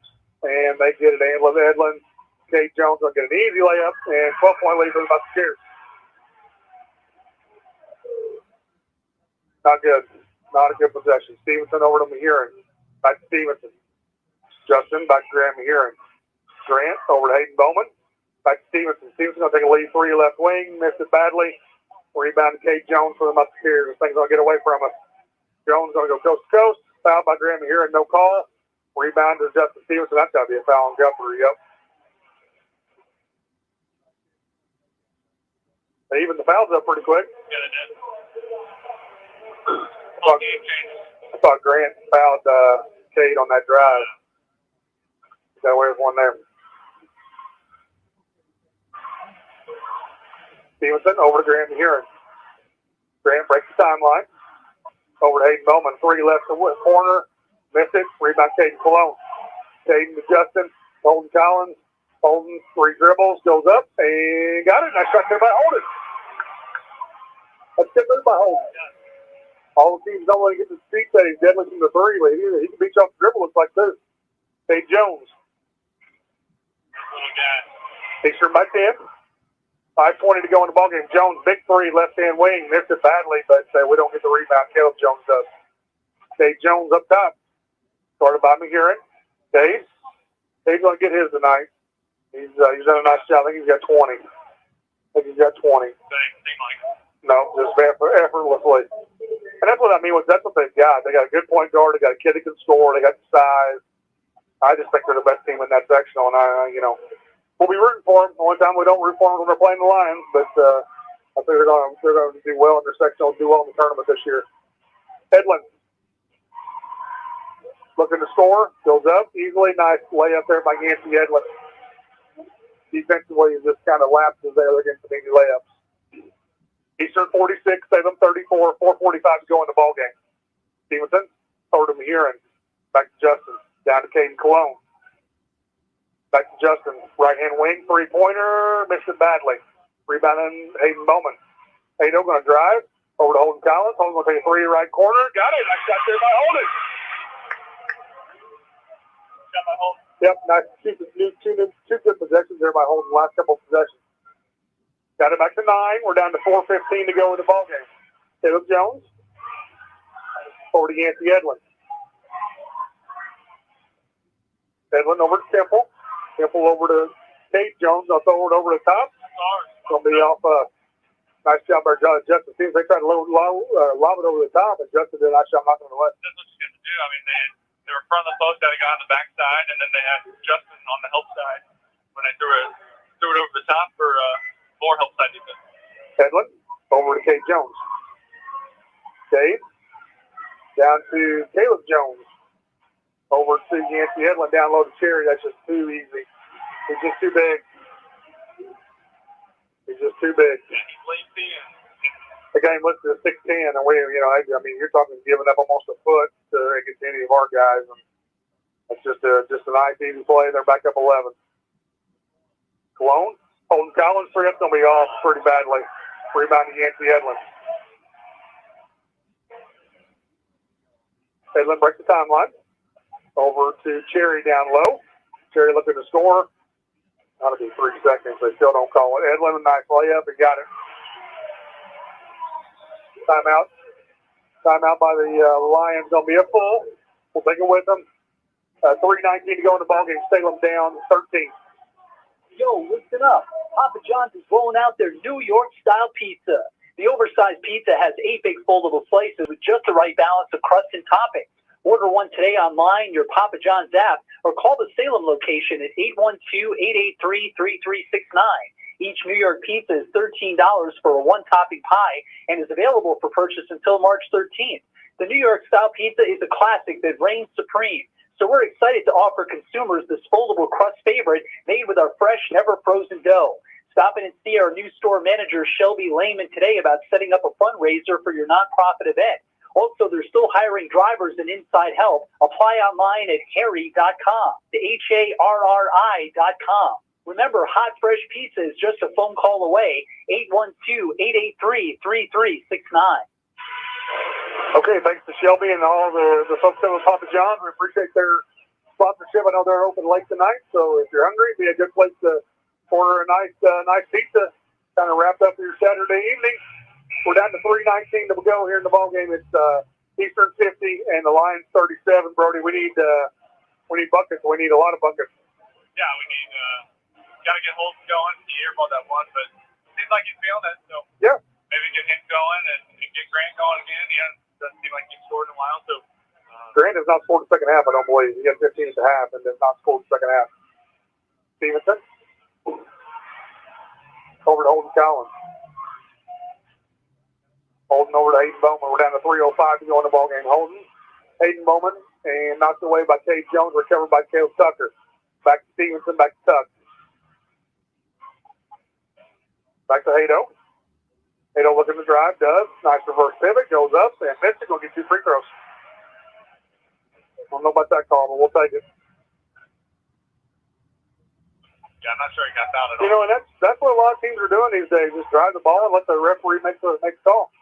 and they get it. Edlin. Kate Jones will get an easy layup, and 12-point lead for the Musketeers. Not good. Not a good possession. Stevenson over to Mahurin. Back to Stevenson. Justin back to Grant Mahurin. Grant over to Hayden Bowman. Back to Stevenson. Stevenson going to take a lead three left wing. Missed it badly. Rebound to Kate Jones for the Musketeers. This thing's going to get away from us. Jones going to go coast to coast. Foul by Graham Mahurin. No call. Rebound to Justin Stevenson. That's got to be a foul on Guthrie. Yep. They even the fouls up pretty quick. Yeah, they did. I thought Grant fouled Cade on that drive. Got away with one there. Stevenson over to Grant Mahurin. Grant breaks the timeline. Over to Hayden Bowman. Three left to corner. Missed it. Rebound Caden Cologne. Caden to Justin. Holden Collins. Holden, three dribbles. Goes up and got it. Nice shot there by Holden. That's good move by Holden. All the teams don't want to get the street that he's deadly from the three, but he can beat you off the dribble. Looks like this. Cade Jones. Eastern by 10. 5:20 to go in the ballgame. Jones, big three, left-hand wing. Missed it badly, but we don't get the rebound. Caleb Jones does. Cade Jones up top. Started by Mahurin. Cade's going to get his tonight. He's done a nice job. I think he's got 20. No, just effortlessly. And that's what I mean. That's what they've got. They got a good point guard. They got a kid that can score. They got the size. I just think they're the best team in that sectional. And we'll be rooting for them. The only time we don't root for them when they're playing the Lions, but I think they're going to do well in their sectional, do well in the tournament this year. Edlin looking to score, goes up easily. Nice layup there by Yancey Edlin. Defensively, he just kind of lapses there against the easy layups. Eastern 46, Salem 34, 4:45 to go in the ball game. Stevenson over to Mahurin, back to Justin, down to Caden Cologne. Back to Justin, right-hand wing, three-pointer, missed it badly. Rebounding Hayden Bowman. Hayden going to drive over to Holden Collins. Holden going to take a three right corner. Got it. Nice shot there by Holden. Yep, nice. Two good possessions there by Holden. Last couple of possessions. Got it back to 9. We're down to 4:15 to go in the ball game. Caleb Jones over to Yancey Edlin. Edlin over to Temple. Temple over to Kate Jones. I'll throw it over the top. Going to be off Nice job by Justin. Seems they tried to lob it over the top, and Justin did a nice job knocking it away. That's what you get to do. I mean, they were front of the post, had a guy on the back side, and then they had Justin on the help side when they threw it over the top for more help side defense. Edlin over to Cade Jones. Cade down to Caleb Jones. Over to Yancey Edlin, down low to Cherry. That's just too easy. He's just too big. He's just too big. He's lengthy and the game listed at 6'10", and you're talking giving up almost a foot against any of our guys, and that's just a nice easy play. They're back up 11. Cologne, Holden Collins, three up's gonna be off pretty badly. Rebound to Yancey Edlin. Edlin breaks the timeline. Over to Cherry down low. Cherry looking to score. That'll be 3 seconds. They still don't call it. Edlin, a nice layup. He got it. Timeout. Timeout by the Lions. Going to be a full. We'll take it with them. 3:19 to go in the ballgame. Salem down 13. Yo, listen up. Papa John's is rolling out their New York-style pizza. The oversized pizza has 8 big foldable slices with just the right balance of crust and toppings. Order one today online, your Papa John's app, or call the Salem location at 812-883-3369. Each New York pizza is $13 for a one-topping pie and is available for purchase until March 13th. The New York-style pizza is a classic that reigns supreme. So we're excited to offer consumers this foldable crust favorite made with our fresh, never-frozen dough. Stop in and see our new store manager, Shelby Lehman, today about setting up a fundraiser for your nonprofit event. Also, they're still hiring drivers and inside help. Apply online at harry.com, the HARRI.com. Remember, hot, fresh pizza is just a phone call away, 812-883-3369. Okay, thanks to Shelby and all the folks over at Papa John's. We appreciate their sponsorship. I know they're open late tonight, so if you're hungry, it'd be a good place to order a nice pizza. Kind of wrap up your Saturday evening. We're down to 3:19 to go here in the ballgame. It's Eastern 50 and the Lions 37. Brody, we need buckets. We need a lot of buckets. Yeah, we need got to get Holden going. He airballed that one, but it seems like he's feeling it. So yeah, maybe get him going and get Grant going again. He doesn't seem like he's scored in a while. So Grant has not scored the second half. I don't believe he had 15 at the half and has not scored the second half. Stevenson over to Holden Collins. Holden over to Hayden Bowman. We're down to 3:05 to go in the ballgame. Holden, Hayden Bowman, and knocked away by Cade Jones, recovered by Caleb Tucker. Back to Stevenson, back to Tuck. Back to Hado. Hado looking to drive, does. Nice reverse pivot, goes up, and missed it. Going to get 2 free throws. I don't know about that call, but we'll take it. Yeah, I'm not sure he got fouled at all. You know, and that's what a lot of teams are doing these days. Just drive the ball and let the referee make the call.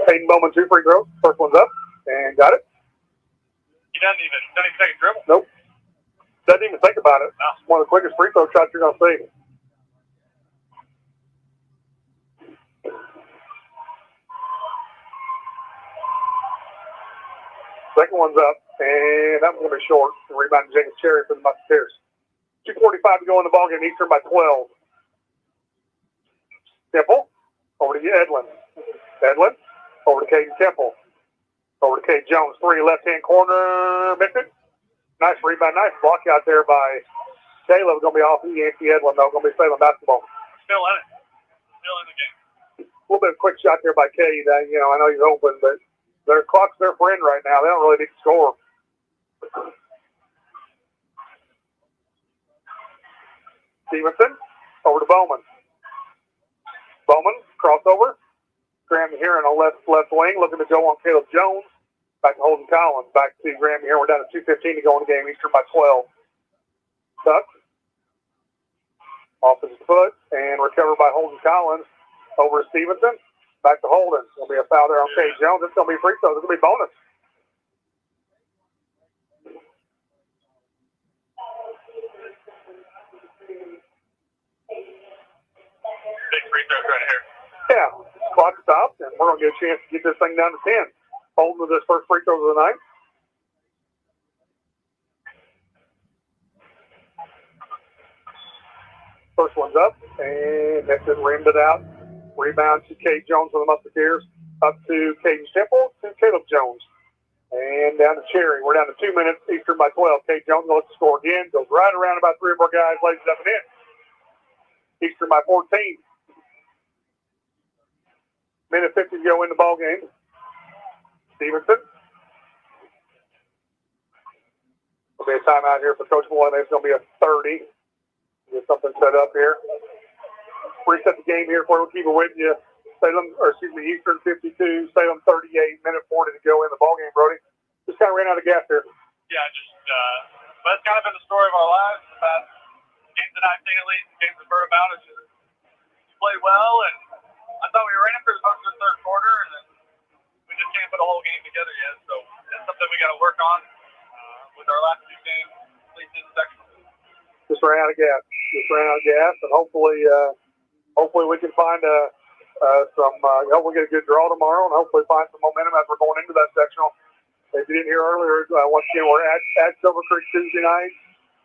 Hayden Bowman, 2 free throws. First one's up, and got it. He doesn't even take a dribble. Nope. Doesn't even think about it. No. It's one of the quickest free throw shots you're going to see. Second one's up, and that one's going to be short. The rebound to Jacob Cherry for the Musketeers. 2:45 to go in the ballgame. Eastern by 12. Temple over to Edlin. Edlin over to Caden Temple. Over to Cade Jones. 3 left-hand corner. Missed it. Nice rebound. Nice block out there by Caleb. Going to be off Yancey Edlin, though. Going to be Salem basketball. Still in it. Still in the game. A little bit of quick shot there by Cade. I know he's open, but their clock's their friend right now. They don't really need to score. Stevenson over to Bowman. Bowman, crossover. Graham here on left wing, looking to go on Caleb Jones. Back to Holden Collins. Back to Graham here. We're down to 2:15 to go in the game. Eastern by 12. Tuck. Off his foot and recovered by Holden Collins. Over to Stevenson. Back to Holden. There'll be a foul there on Cade Jones. It's going to be free throws. It's going to be bonus. Big free throws right here. Yeah. Clock stops, and we're going to get a chance to get this thing down to 10. Holden with his first free throws of the night. First one's up, and that's it, rimmed it out. Rebound to Cade Jones for the Musketeers. Up to Caden Temple to Caleb Jones. And down to Cherry. We're down to 2 minutes. Eastern by 12. Cade Jones lets the score again. Goes right around about three of our guys. Lays it up and in. Eastern by 14. Minute 50 to go in the ball game. Stevenson. There'll be a timeout here for Coach Malone. It's going to be a 30. Get something set up here. Reset the game here for you. We'll keep it with you. Eastern 52, Salem 38, minute 40 to go in the ball game, Brody. Just kind of ran out of gas there. Yeah, but it's kind of been the story of our lives. The past games that I've seen, at least, games I've heard about, is just play well, and I thought we were in it for most of the third quarter, and then we just can't put a whole game together yet. So it's something we got to work on with our last two games, at least in the section. Just ran out of gas. And hopefully we can find hopefully get a good draw tomorrow, and hopefully find some momentum as we're going into that sectional. If you didn't hear earlier, once again, we're at Silver Creek Tuesday night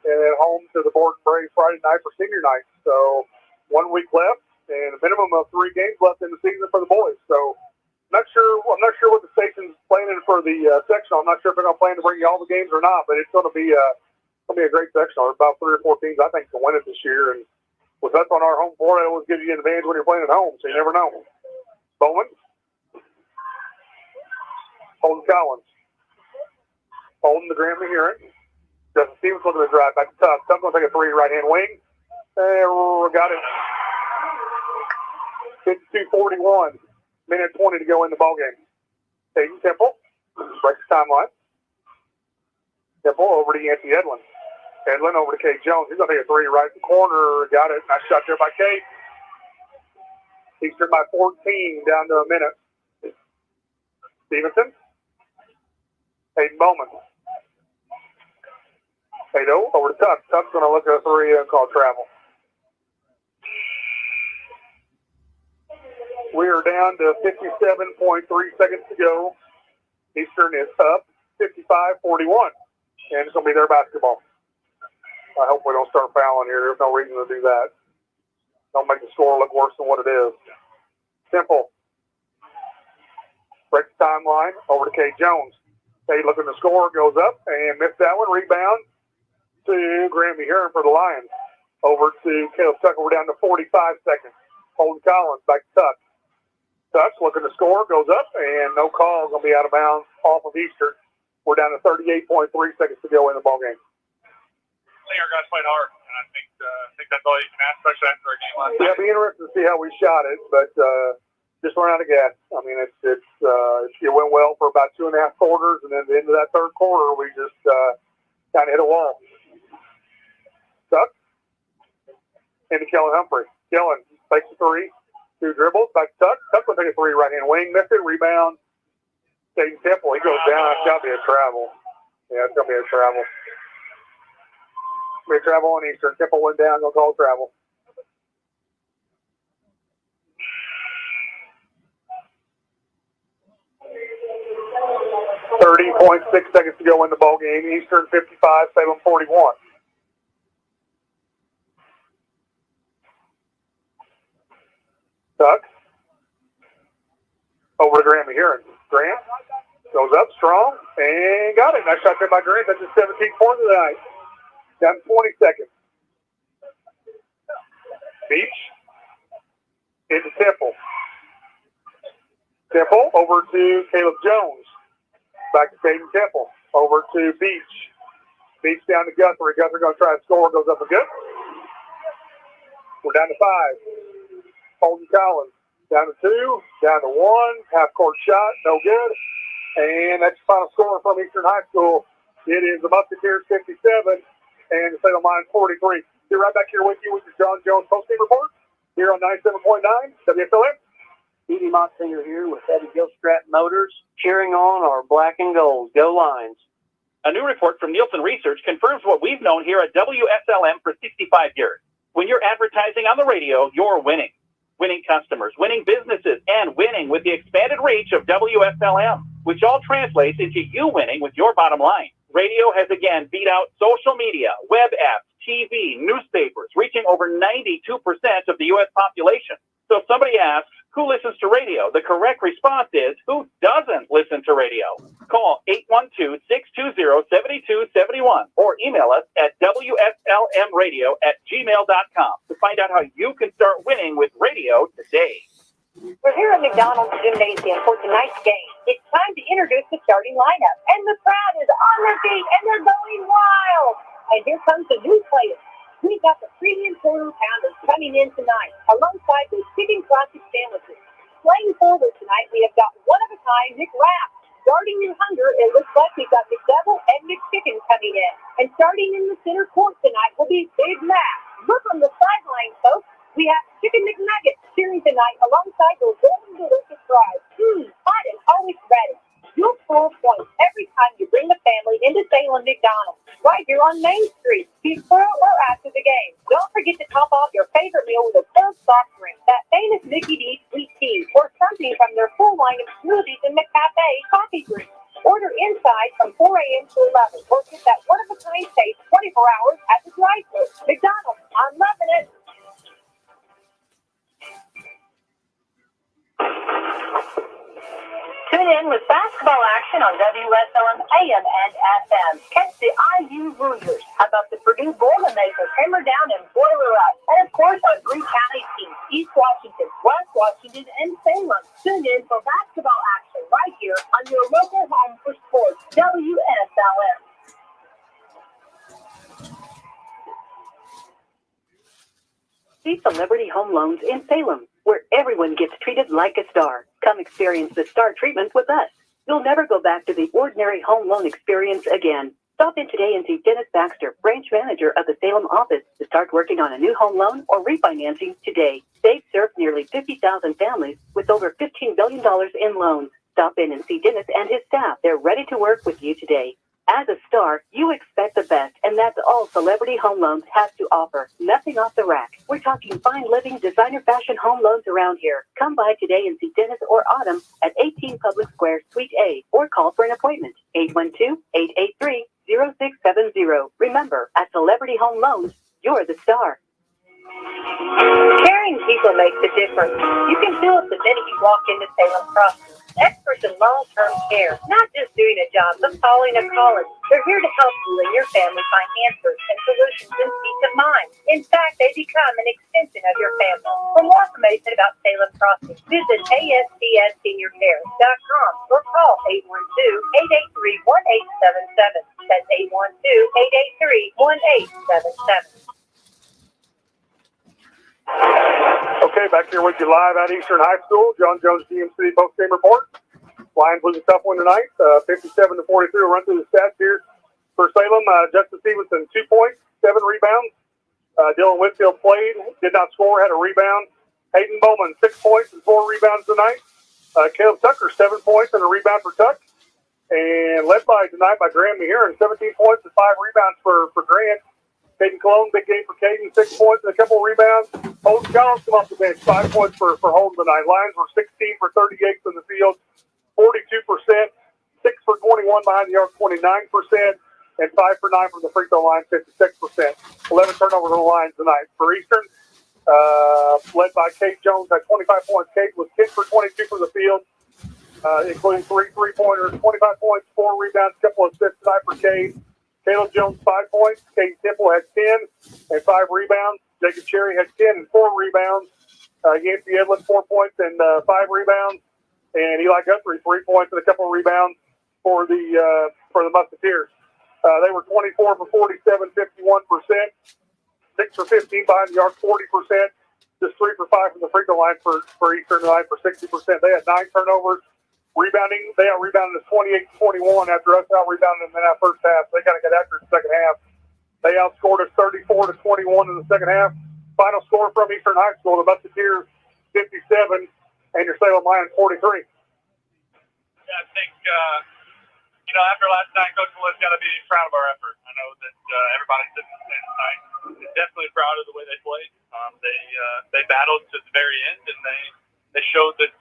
and at home to the Borden Braves Friday night for senior night. So 1 week left and a minimum of 3 games left in the season for the boys. So I'm not sure what the station's planning for the sectional. I'm not sure if they're going to plan to bring you all the games or not, but it's going to be a great sectional. There's about 3 or 4 teams I think to win it this year, and with us on our home floor, it always gives you an advantage when you're playing at home, so you never know. Bowman. Holden Collins. Holden to Graham Heron. Justin Stevens looking to drive back to Tuck. Tuck's going to take a 3 right-hand wing. Got it. 52-41. Minute 20 to go in the ballgame. Hayden Temple. Breaks the timeline. Temple over to Yancey Edlin. Edlin over to Cade Jones. He's going to take a 3 right in the corner. Got it. Nice shot there by Cade. Eastern by 14, down to a minute. Stevenson. Hayden Bowman. Haydo over to Tuck. Tuck's going to look at a 3 and call travel. We are down to 57.3 seconds to go. Eastern is up 55-41. And it's going to be their basketball. I hope we don't start fouling here. There's no reason to do that. Don't make the score look worse than what it is. Simple. Breaks the timeline over to Cade Jones. Cade looking to score, goes up and missed that one. Rebound to Grammy Heron for the Lions. Over to Caleb Tucker. We're down to 45 seconds. Holden Collins back to Tuck. Tuck's looking to score, goes up, and no call. Going to be out of bounds off of Eastern. We're down to 38.3 seconds to go in the ballgame. I think our guys played hard, and I think that's all you can ask, especially after a game like that. Yeah, it'll be interesting to see how we shot it, but just ran out of gas. I mean, it went well for about 2.5 quarters, and then at the end of that third quarter, we just kind of hit a wall. Tuck into Kellen Humphrey. Kellen takes a 3, 2 dribbles, back to Tuck. Tuck will take a 3 right-hand wing, missed it, rebound. Caden Temple, he goes down. It's got to be a travel. Yeah, it's going to be a travel. We travel on Eastern. Temple went down. Going to call travel. .6 seconds to go in the ball game. Eastern 55, Salem 41. Tuck. Over to Graham Heron. Graham goes up strong and got it. Nice shot there by Graham. That's his 17th point of the night. Down to 20 seconds. Beach into Temple. Temple over to Caleb Jones. Back to Caden Temple. Over to Beach. Beach down to Guthrie. Guthrie going to try to score. Goes up and good. We're down to 5. Holden Collins. Down to 2. Down to 1. Half-court shot. No good. And that's the final score from Eastern High School. It is the Musketeers 57. And the Salem Lions 43. Be right back here with you with the John Jones postgame report here on 97.9 WSLM. Edie Motsinger here with Eddie Gilstrap Motors, cheering on our black and gold. Go Lions. A new report from Nielsen Research confirms what we've known here at WSLM for 65 years. When you're advertising on the radio, you're winning. Winning customers, winning businesses, and winning with the expanded reach of WSLM, which all translates into you winning with your bottom line. Radio has again beat out social media, web apps, TV, newspapers, reaching over 92% of the U.S. population. So if somebody asks, who listens to radio? The correct response is, who doesn't listen to radio? Call 812-620-7271 or email us at wslmradio@gmail.com to find out how you can start winning with radio today. We're here at McDonald's Gymnasium for tonight's game. It's time to introduce the starting lineup, and the crowd is on their feet, and they're going wild. And here comes the new players. We've got the premium quarter pounders coming in tonight, alongside the chicken classic sandwiches. Playing forward tonight, we have got one-of-a-kind McWrap. Starting your hunger, it looks like we've got McDouble and McChicken coming in. And starting in the center court tonight will be Big Mac. Look on the sideline, folks. We have Chicken McNuggets cheering tonight alongside those golden delicious fries. Hot and always ready. You'll score points every time you bring the family into Salem McDonald's, right here on Main Street, before or after the game. Don't forget to top off your favorite meal with a cold soft drink, that famous Mickey D's sweet tea, or something from their full line of smoothies and McCafe coffee drinks. Order inside from 4 a.m. to 11, or get that one-of-a-kind taste 24 hours at the drive-thru. McDonald's, I'm loving it. Tune in with basketball action on WSLM AM and FM. Catch the IU Warriors. How about the Purdue Boilermakers hammer down and boil her up? And of course, our three county teams, East Washington, West Washington, and Salem. Tune in for basketball action right here on your local home for sports, WSLM. See Celebrity Home Loans in Salem, where everyone gets treated like a star. Come experience the star treatment with us. You'll never go back to the ordinary home loan experience again. Stop in today and see Dennis Baxter, branch manager of the Salem office, to start working on a new home loan or refinancing today. They've served nearly 50,000 families with over $15 billion in loans. Stop in and see Dennis and his staff. They're ready to work with you today. As a star, you expect the best, and that's all Celebrity Home Loans has to offer. Nothing off the rack. We're talking fine living, designer fashion home loans around here. Come by today and see Dennis or Autumn at 18 Public Square, Suite A, or call for an appointment. 812-883-0670. Remember, at Celebrity Home Loans, you're the star. Caring people makes a difference. You can feel it the minute you walk into Salem Crossing. Experts in long-term care, not just doing a job, but following a calling. They're here to help you and your family find answers and solutions and peace of mind. In fact, they become an extension of your family. For more information about Salem Crossing, visit ASPSSeniorCare.com or call 812-883-1877. That's 812-883-1877. Okay, back here with you live at Eastern High School. John Jones GMC post-game report. Lions was a tough one tonight, 57-43. We'll run through the stats here for Salem. Justin Stevenson, 2 points, 7 rebounds. Dylan Whitfield played, did not score, had a rebound. Hayden Bowman, 6 points and 4 rebounds tonight. Caleb Tucker, 7 points and a rebound for Tuck. And led by tonight by Graham Mehiran, 17 points and 5 rebounds for Grant. Caden Cologne, big game for Caden, 6 points and a couple of rebounds. Holden Collins come off the bench, 5 points for Holden tonight. Lions were 16 for 38 from the field, 42%, 6 for 21 behind the arc, 29%, and 5 for 9 from the free throw line, 56%. 11 turnovers on the line tonight. For Eastern, led by Kate Jones at 25 points. Kate was 10 for 22 from the field, including 3 3-pointers, 25 points, 4 rebounds, a couple of assists tonight for Kate. Caleb Jones, 5 points. Kate Temple had 10 and 5 rebounds. Jacob Cherry had 10 and 4 rebounds. Yancey Edlin, 4 points and 5 rebounds. And Eli Guthrie, 3 points and a couple of rebounds for the Musketeers. They were 24 for 47, 51%. 6 for 15 behind the arc, 40%. Just 3 for 5 from the free throw line for Eastern tonight for 60%. They had 9 turnovers. Rebounding, they out-rebounded us 28-21 after us out-rebounding them in that first half. They kind of got after it in the second half. They outscored us 34-21 in the second half. Final score from Eastern High School, the Musketeers 57 and your Salem Lions 43. Yeah, I think, after last night, Coach Melissa's got to be proud of our effort. I know that everybody sitting in the stand tonight is definitely proud of the way they played. They battled to the very end, and they showed that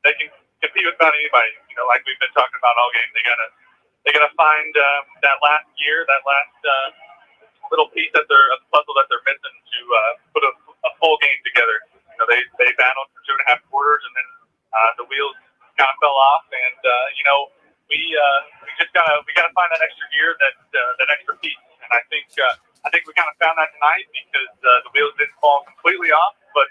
they can compete with about anybody. Like we've been talking about all game, they gotta find that last gear, that last little piece of the puzzle that they're missing to put a full game together. You know, they battled for 2.5 quarters, and then the wheels kind of fell off, and we just gotta find that extra gear, that extra piece, and I think we kind of found that tonight because the wheels didn't fall completely off, but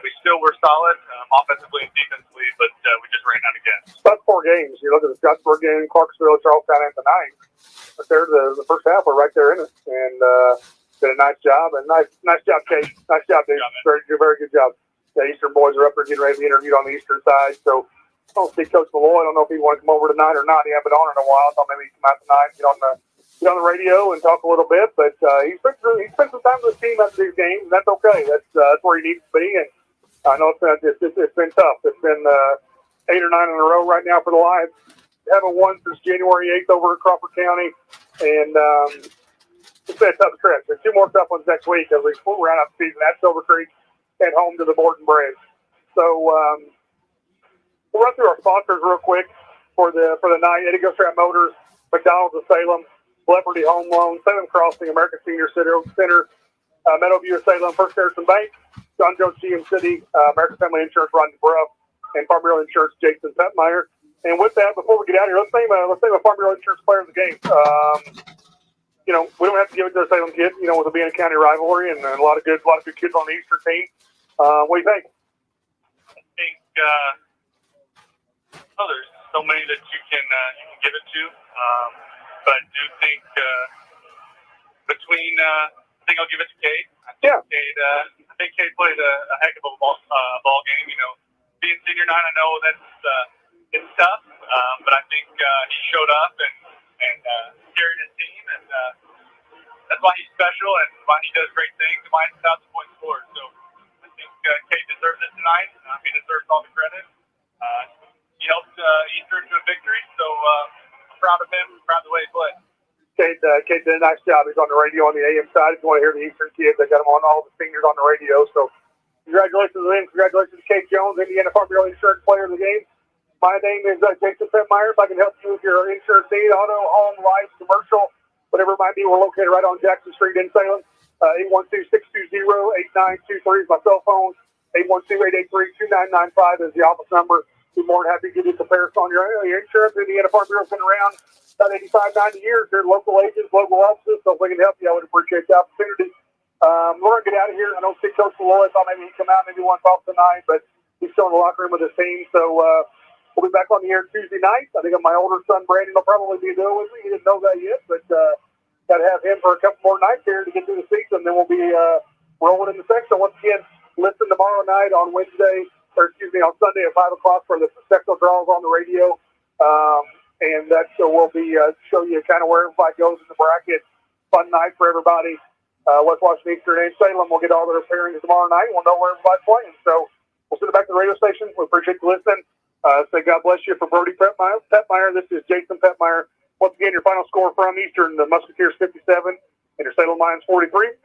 we still were solid offensively and defensively, but we just ran out again. That's 4 games. You look at the Scottsburg game, Clarksville, Charlestown, and tonight. But they're the first half were right there in it, and did a nice job. And nice job, Kate. Nice job, Dave. Very good job. The Eastern boys are up there getting ready to be interviewed on the Eastern side. So I don't see Coach Malloy. I don't know if he wants to come over tonight or not. He hasn't been on in a while. I thought maybe he'd come out tonight, get on the radio and talk a little bit. But he spent some time with his team after these games, and that's okay. That's where he needs to be. And I know it's been tough. It's been 8 or 9 in a row right now for the Lions. They haven't won since January 8th over in Crawford County, and it's been a tough stretch. There's 2 more tough ones next week as we round out the season at Silver Creek and home to the Borden Braves. So we'll run through our sponsors real quick for the night. Eddie Gilstrap Motors, McDonald's of Salem, Celebrity Home Loan, Salem Crossing, American Senior Center, Meadowview of Salem, First Harrison Bank, John Jones GM City, American Family Insurance, Rodney Bruff, and Farm Bureau Insurance, Jason Petmeyer. And with that, before we get out of here, let's name a Farm Bureau Insurance player of the game. We don't have to give it to the Salem kid, with it being a county rivalry and a lot of good kids on the Eastern team. What do you think? I think there's so many that you can give it to, but I do think I think I'll give it to Cade. I think Cade played a heck of a ball game. Being senior night, I know it's tough, but I think he showed up and carried his team, and that's why he's special and why he does great things and why he's 1,000-point scorer. So I think Cade deserves it tonight. He deserves all the credit. He helped Eastern to a victory, so I'm proud of him, proud of the way he played. Cade did a nice job. He's on the radio on the AM side. If you want to hear the Eastern kids, they got him on all the seniors on the radio. So congratulations to him. Congratulations to Cade Jones, Indiana Farm Bureau Insurance player of the game. My name is Jason Petmeyer. If I can help you with your insurance need, auto, home, life, commercial, whatever it might be, we're located right on Jackson Street in Salem. 812-620-8923 is my cell phone. 812-883-2995 is the office number. Be more than happy to give you a comparison on your insurance. Indiana Farm Bureau's been around about 85, 90 years. They're local agents, local offices, so if we can help you, I would appreciate the opportunity. We're going to get out of here. I don't see Coach Malloy. I thought maybe he'd come out, maybe want to talk tonight, but he's still in the locker room with his team. So we'll be back on the air Tuesday night. I think my older son, Brandon, will probably be doing with me. He didn't know that yet, but got to have him for a couple more nights here to get through the season. Then we'll be rolling in the section. Once again, listen tomorrow night on on Sunday at 5 o'clock for the sectional draws on the radio. And that we'll be show you kind of where everybody goes in the bracket. Fun night for everybody. West Washington Eastern and Salem will get all their pairings tomorrow night. We'll know where everybody's playing. So we'll send it back to the radio station. We appreciate you listening. Say God bless you for Brody Petmeyer. This is Jason Petmeyer. Once again, your final score from Eastern, the Musketeers 57 and your Salem Lions 43.